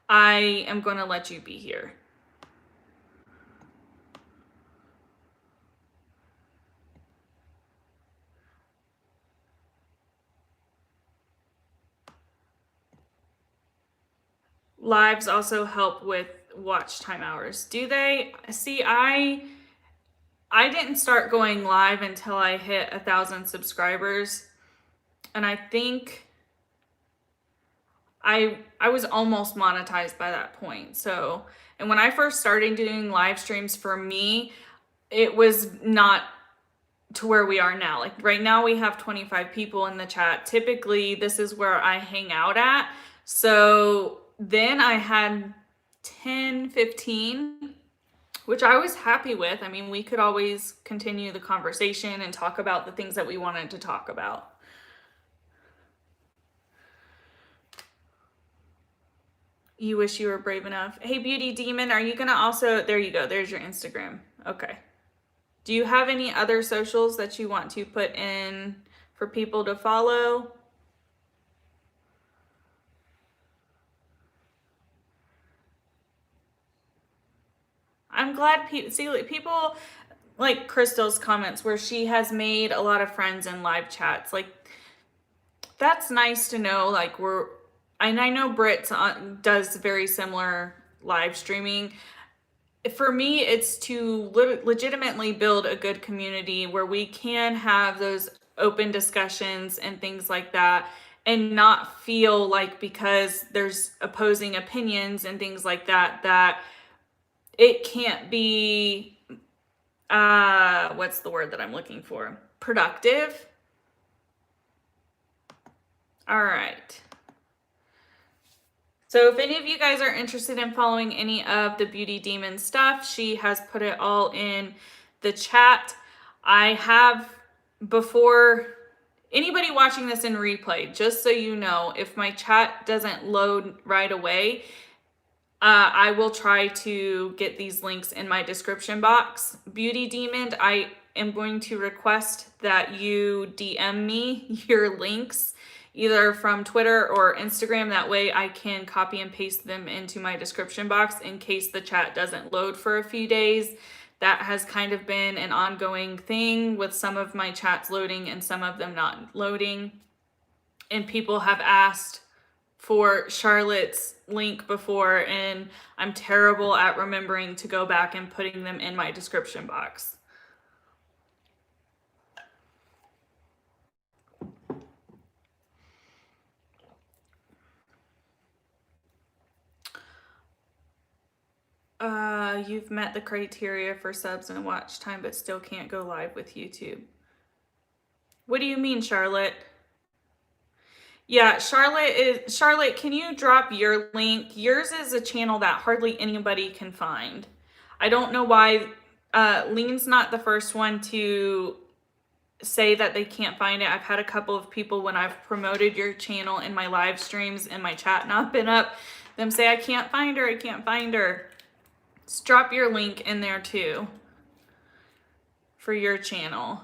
I am going to let you be here. Lives also help with watch time hours. Do they? See, I didn't start going live until I hit 1,000 subscribers. And I think I was almost monetized by that point. So, and when I first started doing live streams, for me, it was not to where we are now. Like right now we have 25 people in the chat. Typically this is where I hang out at. So then I had 10, 15, which I was happy with. I mean, we could always continue the conversation and talk about the things that we wanted to talk about. You wish you were brave enough. Hey, Beauty Demon, are you gonna also, there you go, there's your Instagram. Okay. Do you have any other socials that you want to put in for people to follow? I'm glad people like Crystal's comments where she has made a lot of friends in live chats. Like, that's nice to know. Like, and I know Britt does very similar live streaming. For me, it's to legitimately build a good community where we can have those open discussions and things like that, and not feel like because there's opposing opinions and things like that, that it can't be, what's the word that I'm looking for? Productive. All right. So if any of you guys are interested in following any of the Beauty Demon stuff, she has put it all in the chat. I have, before anybody watching this in replay, just so you know, if my chat doesn't load right away, I will try to get these links in my description box. Beauty Demon, I am going to request that you DM me your links, either from Twitter or Instagram. That way I can copy and paste them into my description box in case the chat doesn't load for a few days. That has kind of been an ongoing thing with some of my chats loading and some of them not loading. And people have asked for Charlotte's link before, and I'm terrible at remembering to go back and putting them in my description box. You've met the criteria for subs and watch time, but still can't go live with YouTube. What do you mean, Charlotte? Yeah, Charlotte, can you drop your link? Yours is a channel that hardly anybody can find. I don't know why. Lean's not the first one to say that they can't find it. I've had a couple of people, when I've promoted your channel in my live streams and my chat not been up, them say, I can't find her, I can't find her. Just drop your link in there too for your channel.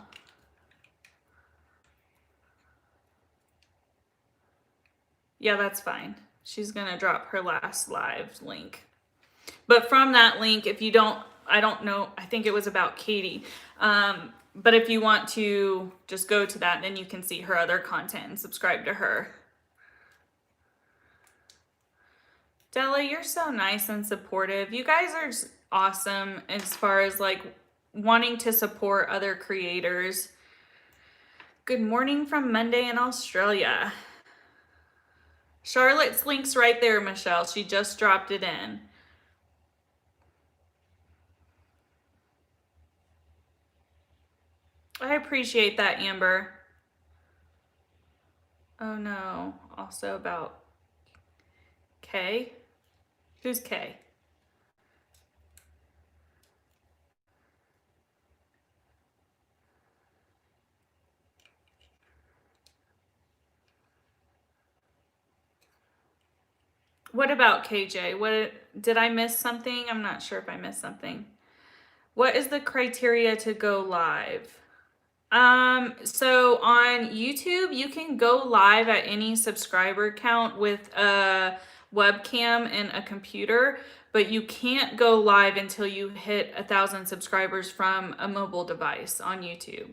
Yeah, that's fine. She's gonna drop her last live link. But from that link, if you don't, I don't know, I think it was about Katie. But if you want to just go to that, then you can see her other content and subscribe to her. Della, you're so nice and supportive. You guys are just awesome as far as like wanting to support other creators. Good morning from Monday in Australia. Charlotte's link's right there, Michelle. She just dropped it in. I appreciate that, Amber. Oh no, also about Kay. Who's Kay? What about KJ? What did I miss something? I'm not sure if I missed something. What is the criteria to go live? So on YouTube, you can go live at any subscriber count with a webcam and a computer, but you can't go live until you hit 1,000 subscribers from a mobile device on YouTube.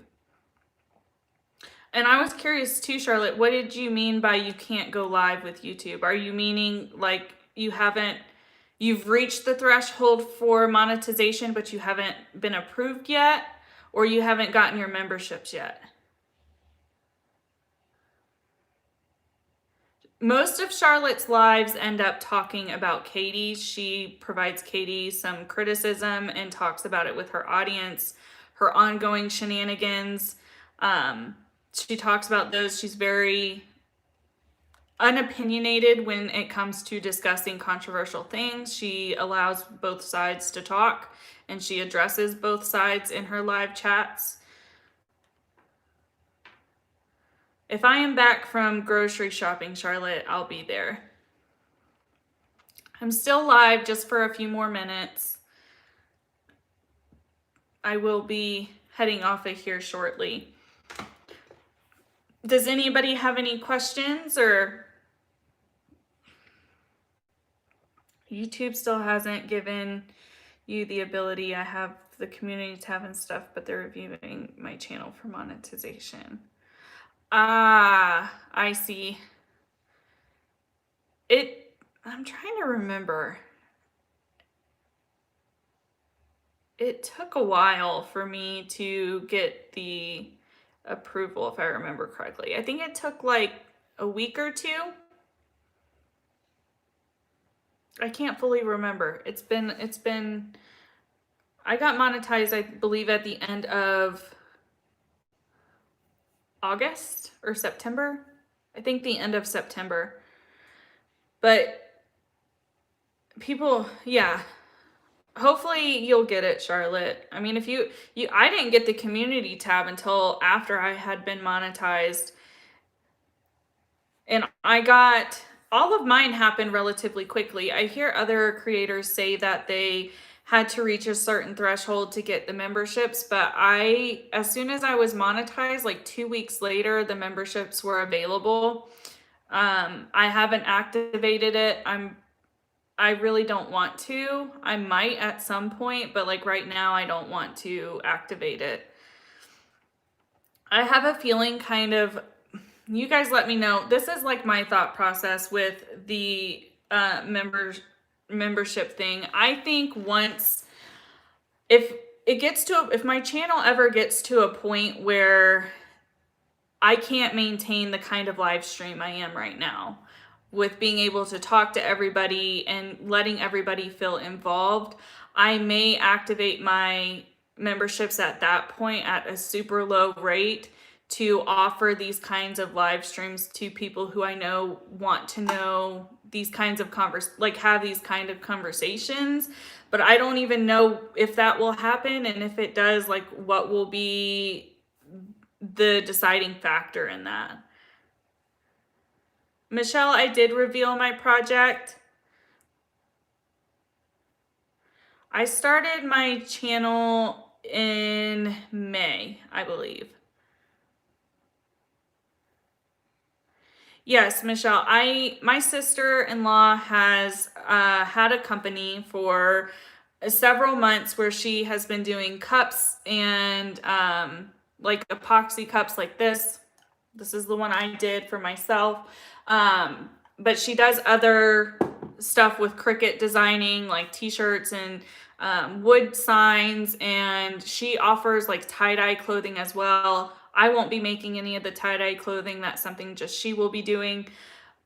And I was curious too, Charlotte, what did you mean by you can't go live with YouTube? Are you meaning like you've reached the threshold for monetization, but you haven't been approved yet, or you haven't gotten your memberships yet? Most of Charlotte's lives end up talking about Katie. She provides Katie some criticism and talks about it with her audience, her ongoing shenanigans. She talks about those. She's very unopinionated when it comes to discussing controversial things. She allows both sides to talk and she addresses both sides in her live chats. If I am back from grocery shopping, Charlotte, I'll be there. I'm still live just for a few more minutes. I will be heading off of here shortly. Does anybody have any questions, or YouTube still hasn't given you the ability? I have the community tab and stuff, but they're reviewing my channel for monetization. Ah, I see. I'm trying to remember. It took a while for me to get the approval, if I remember correctly. I think it took like a week or two. I can't fully remember. I got monetized, I believe, at the end of August or September. I think the end of September. But people, yeah. Hopefully you'll get it, Charlotte. I mean, I didn't get the community tab until after I had been monetized. And all of mine happened relatively quickly. I hear other creators say that they had to reach a certain threshold to get the memberships, but as soon as I was monetized, like 2 weeks later, the memberships were available. I haven't activated it. I really don't want to. I might at some point, but like right now, I don't want to activate it. I have a feeling you guys let me know. This is like my thought process with the membership thing. I think if my channel ever gets to a point where I can't maintain the kind of live stream I am right now, with being able to talk to everybody and letting everybody feel involved, I may activate my memberships at that point at a super low rate to offer these kinds of live streams to people who I know want to know these kinds of have these kind of conversations. But I don't even know if that will happen, and if it does, like what will be the deciding factor in that. Michelle, I did reveal my project. I started my channel in May, I believe. Yes, Michelle, my sister-in-law has had a company for several months where she has been doing cups and like epoxy cups like this. This is the one I did for myself. But she does other stuff with Cricut designing, like t-shirts and wood signs, and she offers like tie-dye clothing as well. I won't be making any of the tie-dye clothing. That's something just she will be doing.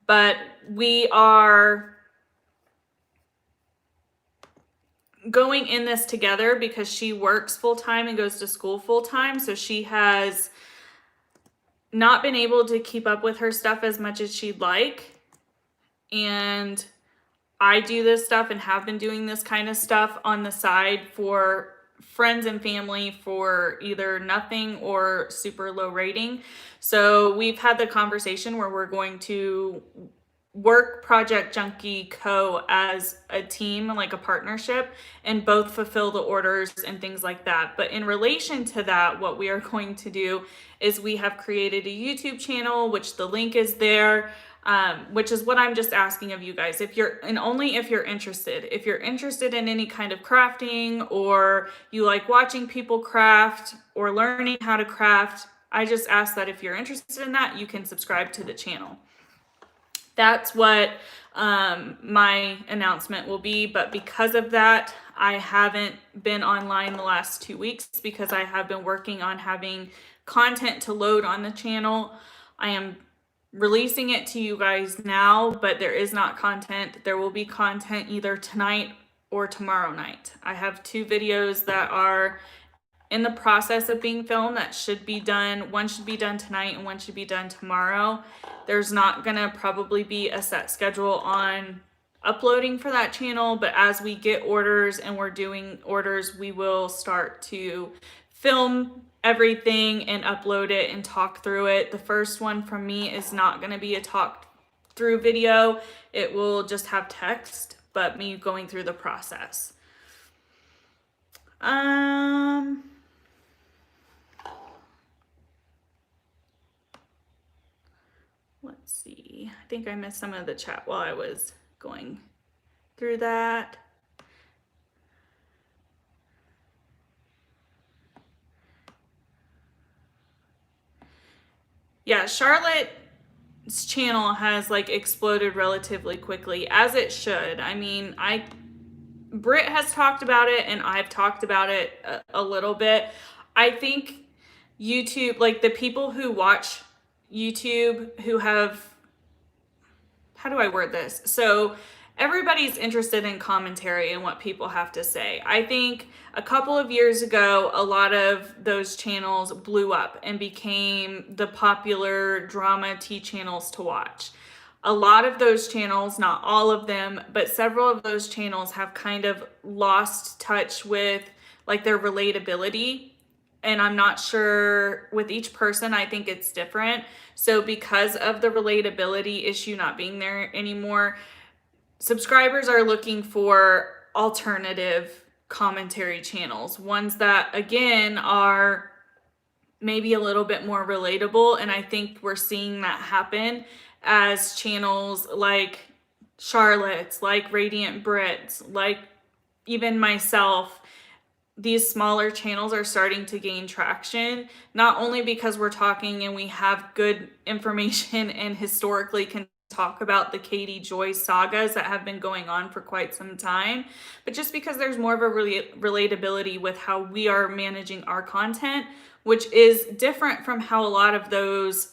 But we are going in this together because she works full-time and goes to school full-time. So she has not been able to keep up with her stuff as much as she'd like. And I do this stuff and have been doing this kind of stuff on the side for friends and family for either nothing or super low rating. So we've had the conversation where we're going to work Project Junkie Co. as a team, like a partnership, and both fulfill the orders and things like that. But in relation to that, what we are going to do is we have created a YouTube channel, which the link is there, which is what I'm just asking of you guys. If you're, and only if you're interested. If you're interested in any kind of crafting, or you like watching people craft or learning how to craft, I just ask that if you're interested in that, you can subscribe to the channel. That's what my announcement will be. But because of that, I haven't been online the last 2 weeks because I have been working on having content to load on the channel. I am releasing it to you guys now, but there is not content. There will be content either tonight or tomorrow night. I have 2 videos that are in the process of being filmed that should be done. One should be done tonight and one should be done tomorrow. There's not gonna probably be a set schedule on uploading for that channel, but as we get orders and we're doing orders, we will start to film everything and upload it and talk through it. The first one from me is not gonna be a talk through video. It will just have text, but me going through the process. Let's see. I think I missed some of the chat while I was going through that. Yeah, Charlotte's channel has like exploded relatively quickly, as it should. I mean, Britt has talked about it and I've talked about it a little bit. I think YouTube, like the people who watch YouTube who have, how do I word this? So everybody's interested in commentary and what people have to say. I think a couple of years ago, a lot of those channels blew up and became the popular drama tea channels to watch. A lot of those channels, not all of them, but several of those channels have kind of lost touch with like their relatability. And I'm not sure with each person, I think it's different. So because of the relatability issue not being there anymore, subscribers are looking for alternative commentary channels, ones that again are maybe a little bit more relatable. And I think we're seeing that happen as channels like Charlotte's, like Radiant Brits, like even myself, these smaller channels are starting to gain traction, not only because we're talking and we have good information and historically can talk about the Katie Joy sagas that have been going on for quite some time, but just because there's more of a relatability with how we are managing our content, which is different from how a lot of those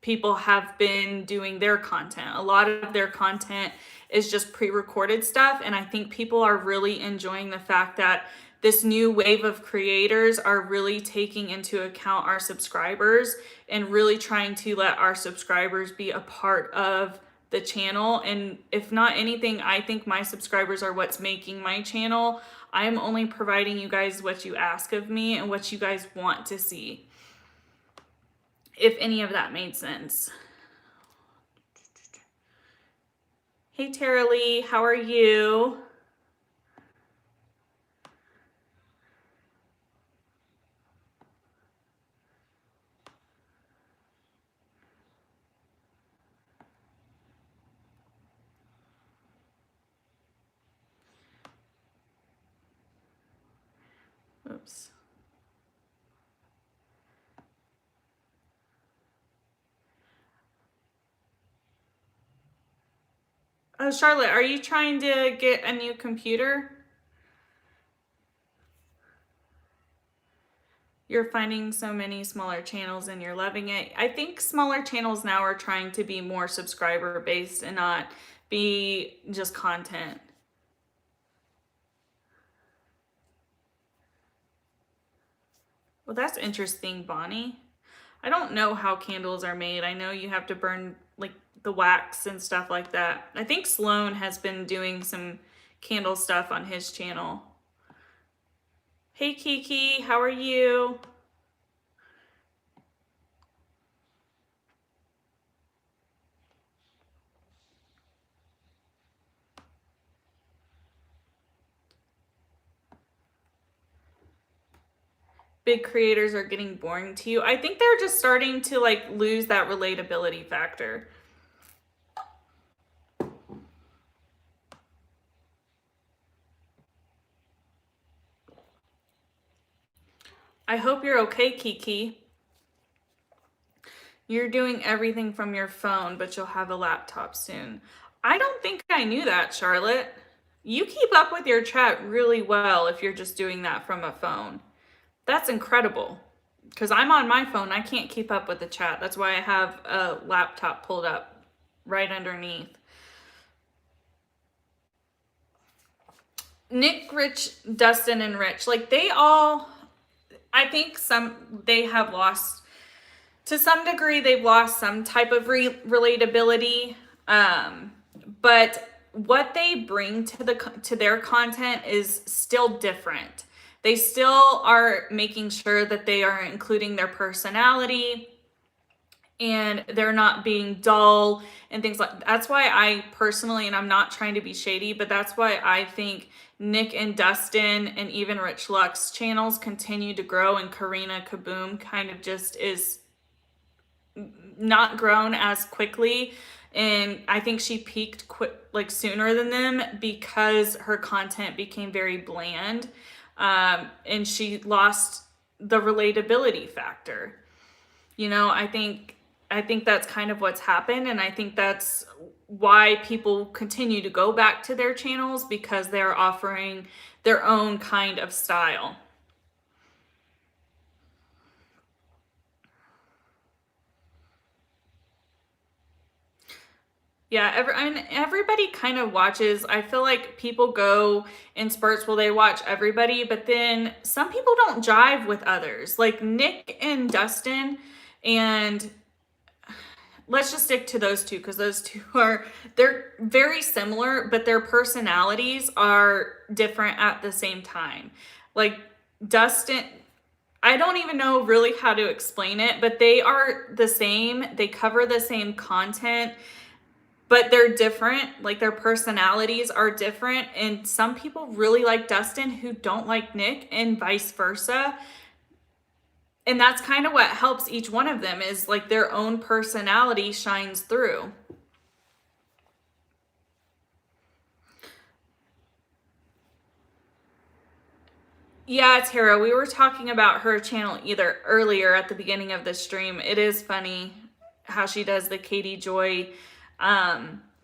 people have been doing their content. A lot of their content is just pre-recorded stuff, and I think people are really enjoying the fact that this new wave of creators are really taking into account our subscribers and really trying to let our subscribers be a part of the channel. And if not anything, I think my subscribers are what's making my channel. I am only providing you guys what you ask of me and what you guys want to see, if any of that made sense. Hey Tara Lee, how are you? Oops. Oh, Charlotte, are you trying to get a new computer? You're finding so many smaller channels and you're loving it. I think smaller channels now are trying to be more subscriber based and not be just content. Well, that's interesting, Bonnie. I don't know how candles are made. I know you have to burn like the wax and stuff like that. I think Sloan has been doing some candle stuff on his channel. Hey Kiki, how are you? big creators are getting boring to you. I think they're just starting to like lose that relatability factor. I hope you're okay, Kiki. You're doing everything from your phone, but you'll have a laptop soon. I don't think I knew that, Charlotte. You keep up with your chat really well if you're just doing that from a phone. That's incredible. Because I'm on my phone, I can't keep up with the chat. That's why I have a laptop pulled up right underneath. Nick, Rich, Dustin, and Rich, like they all, I think they have lost, to some degree, they've lost some type of relatability. But what they bring to their content is still different. They still are making sure that they are including their personality and they're not being dull and things like that. That's why I personally, and I'm not trying to be shady, but that's why I think Nick and Dustin and even Rich Lux channels continue to grow, and Karina Kaboom kind of just is not grown as quickly. And I think she peaked sooner than them because her content became very bland, and she lost the relatability factor. You know, I think that's kind of what's happened, and I think that's why people continue to go back to their channels, because they're offering their own kind of style. Yeah, everybody kind of watches. I feel like people go in spurts where they watch everybody, but then some people don't jive with others. Like Nick and Dustin, and let's just stick to those two because those two they're very similar, but their personalities are different at the same time. Like Dustin, I don't even know really how to explain it, but they are the same. They cover the same content, but they're different. Like their personalities are different. And some people really like Dustin who don't like Nick, and vice versa. And that's kind of what helps each one of them, is like their own personality shines through. Yeah, Tara, we were talking about her channel either earlier at the beginning of the stream. It is funny how she does the Katie Joy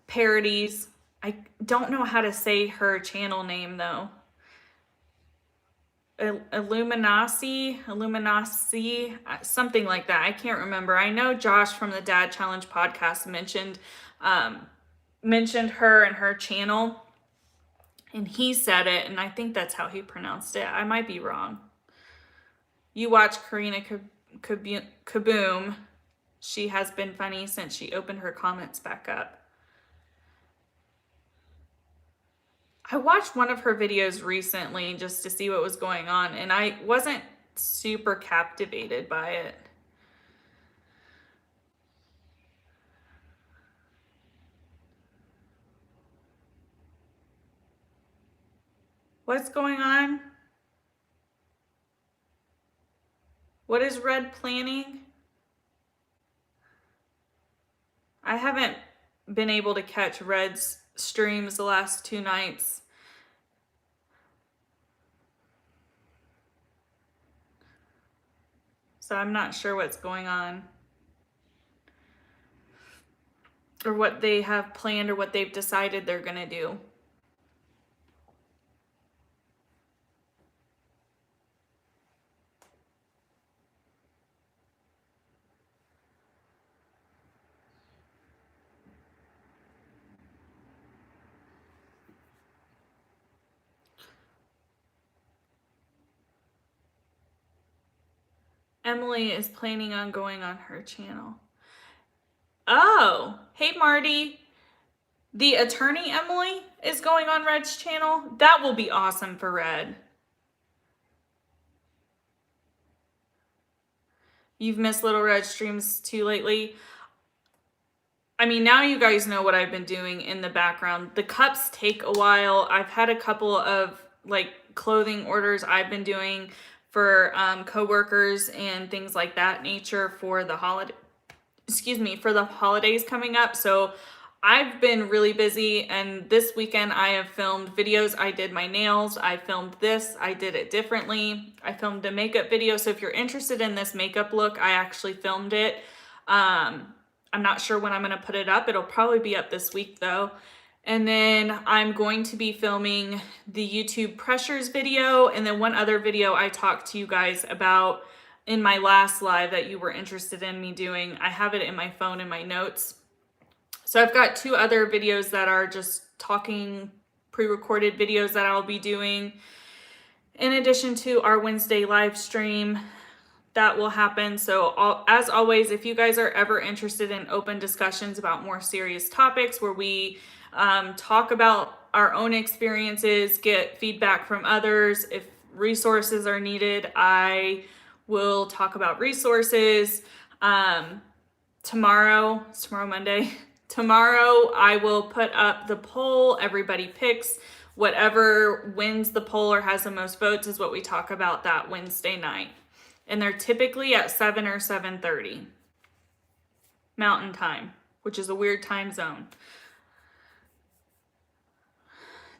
parodies. I don't know how to say her channel name though. Illuminati, something like that. I can't remember. I know Josh from the Dad Challenge podcast mentioned her and her channel, and he said it, and I think that's how he pronounced it. I might be wrong. You watch Karina Kaboom. She has been funny since she opened her comments back up. I watched one of her videos recently just to see what was going on, and I wasn't super captivated by it. What's going on? What is Red planning? I haven't been able to catch Red's streams the last 2 nights. So I'm not sure what's going on, or what they have planned, or what they've decided they're gonna do. Emily is planning on going on her channel. Oh, hey Marty. The attorney Emily is going on Red's channel. That will be awesome for Red. You've missed Little Red streams too lately. I mean, now you guys know what I've been doing in the background. The cups take a while. I've had a couple of like clothing orders I've been doing for coworkers and things like that nature for the holidays coming up. So I've been really busy, and this weekend I have filmed videos. I did my nails, I filmed this, I did it differently. I filmed a makeup video. So if you're interested in this makeup look, I actually filmed it. I'm not sure when I'm going to put it up. It'll probably be up this week though. And then I'm going to be filming the YouTube pressures video, and then one other video I talked to you guys about in my last live that you were interested in me doing. I have it in my phone in my notes. So I've got 2 other videos that are just talking, pre-recorded videos that I'll be doing in addition to our Wednesday live stream that will happen. So as always, if you guys are ever interested in open discussions about more serious topics where we talk about our own experiences, get feedback from others, if resources are needed, I will talk about resources. Tomorrow, Monday. Tomorrow I will put up the poll. Everybody picks whatever wins the poll or has the most votes is what we talk about that Wednesday night. And they're typically at 7 or 7:30 Mountain Time, which is a weird time zone.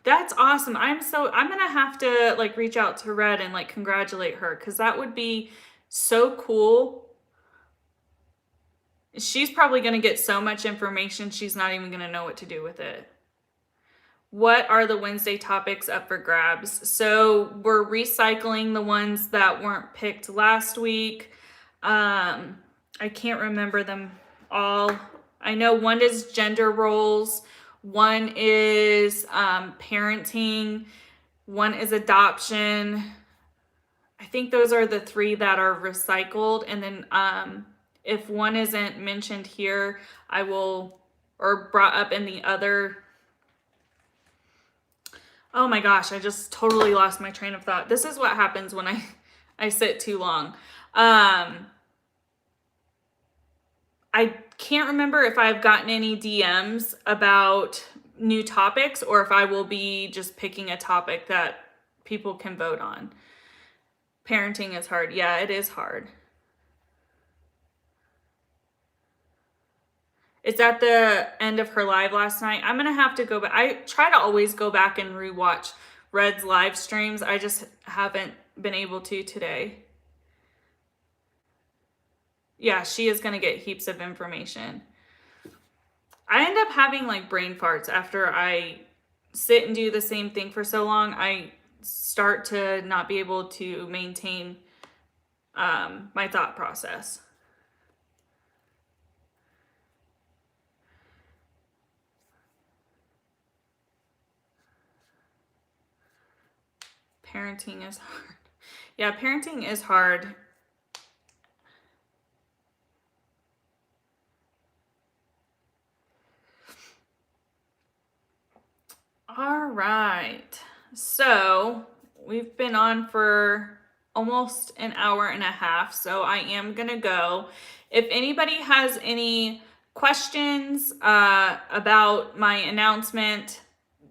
That's awesome. I'm gonna have to like reach out to Red and like congratulate her, because that would be so cool. She's probably gonna get so much information, she's not even gonna know what to do with it. What are the Wednesday topics up for grabs? So we're recycling the ones that weren't picked last week. I can't remember them all. I know one is gender roles, one is parenting, one is adoption. I think those are the 3 that are recycled. And then if one isn't mentioned here, I will, or brought up in the other. Oh my gosh, I just totally lost my train of thought. This is what happens when I sit too long. I can't remember if I've gotten any DMs about new topics or if I will be just picking a topic that people can vote on. Parenting is hard. Yeah, it is hard. It's at the end of her live last night. I'm going to have to go back. I try to always go back and rewatch Red's live streams. I just haven't been able to today. Yeah, she is going to get heaps of information. I end up having like brain farts after I sit and do the same thing for so long. I start to not be able to maintain my thought process. Parenting is hard. Yeah, parenting is hard. All right. So we've been on for almost an hour and a half, so I am going to go. If anybody has any questions about my announcement,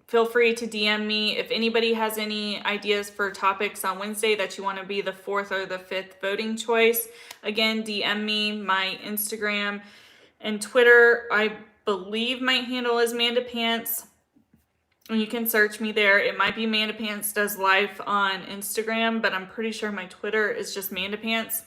feel free to DM me. If anybody has any ideas for topics on Wednesday that you want to be the 4th or the 5th voting choice, again, DM me. My Instagram and Twitter, I believe my handle is Manda Pants. And you can search me there. It might be Manda Pants does live on Instagram, but I'm pretty sure my Twitter is just Manda Pants.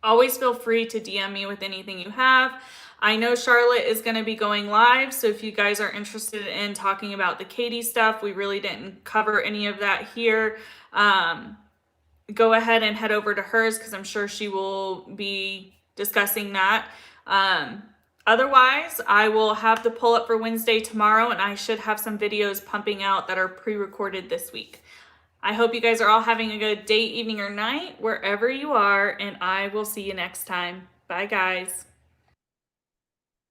Always feel free to DM me with anything you have. I know Charlotte is going to be going live, so if you guys are interested in talking about the Katie stuff, we really didn't cover any of that here. Go ahead and head over to hers because I'm sure she will be discussing that. Otherwise, I will have the pull up for Wednesday tomorrow, and I should have some videos pumping out that are pre-recorded this week. I hope you guys are all having a good day, evening, or night, wherever you are, and I will see you next time. Bye, guys.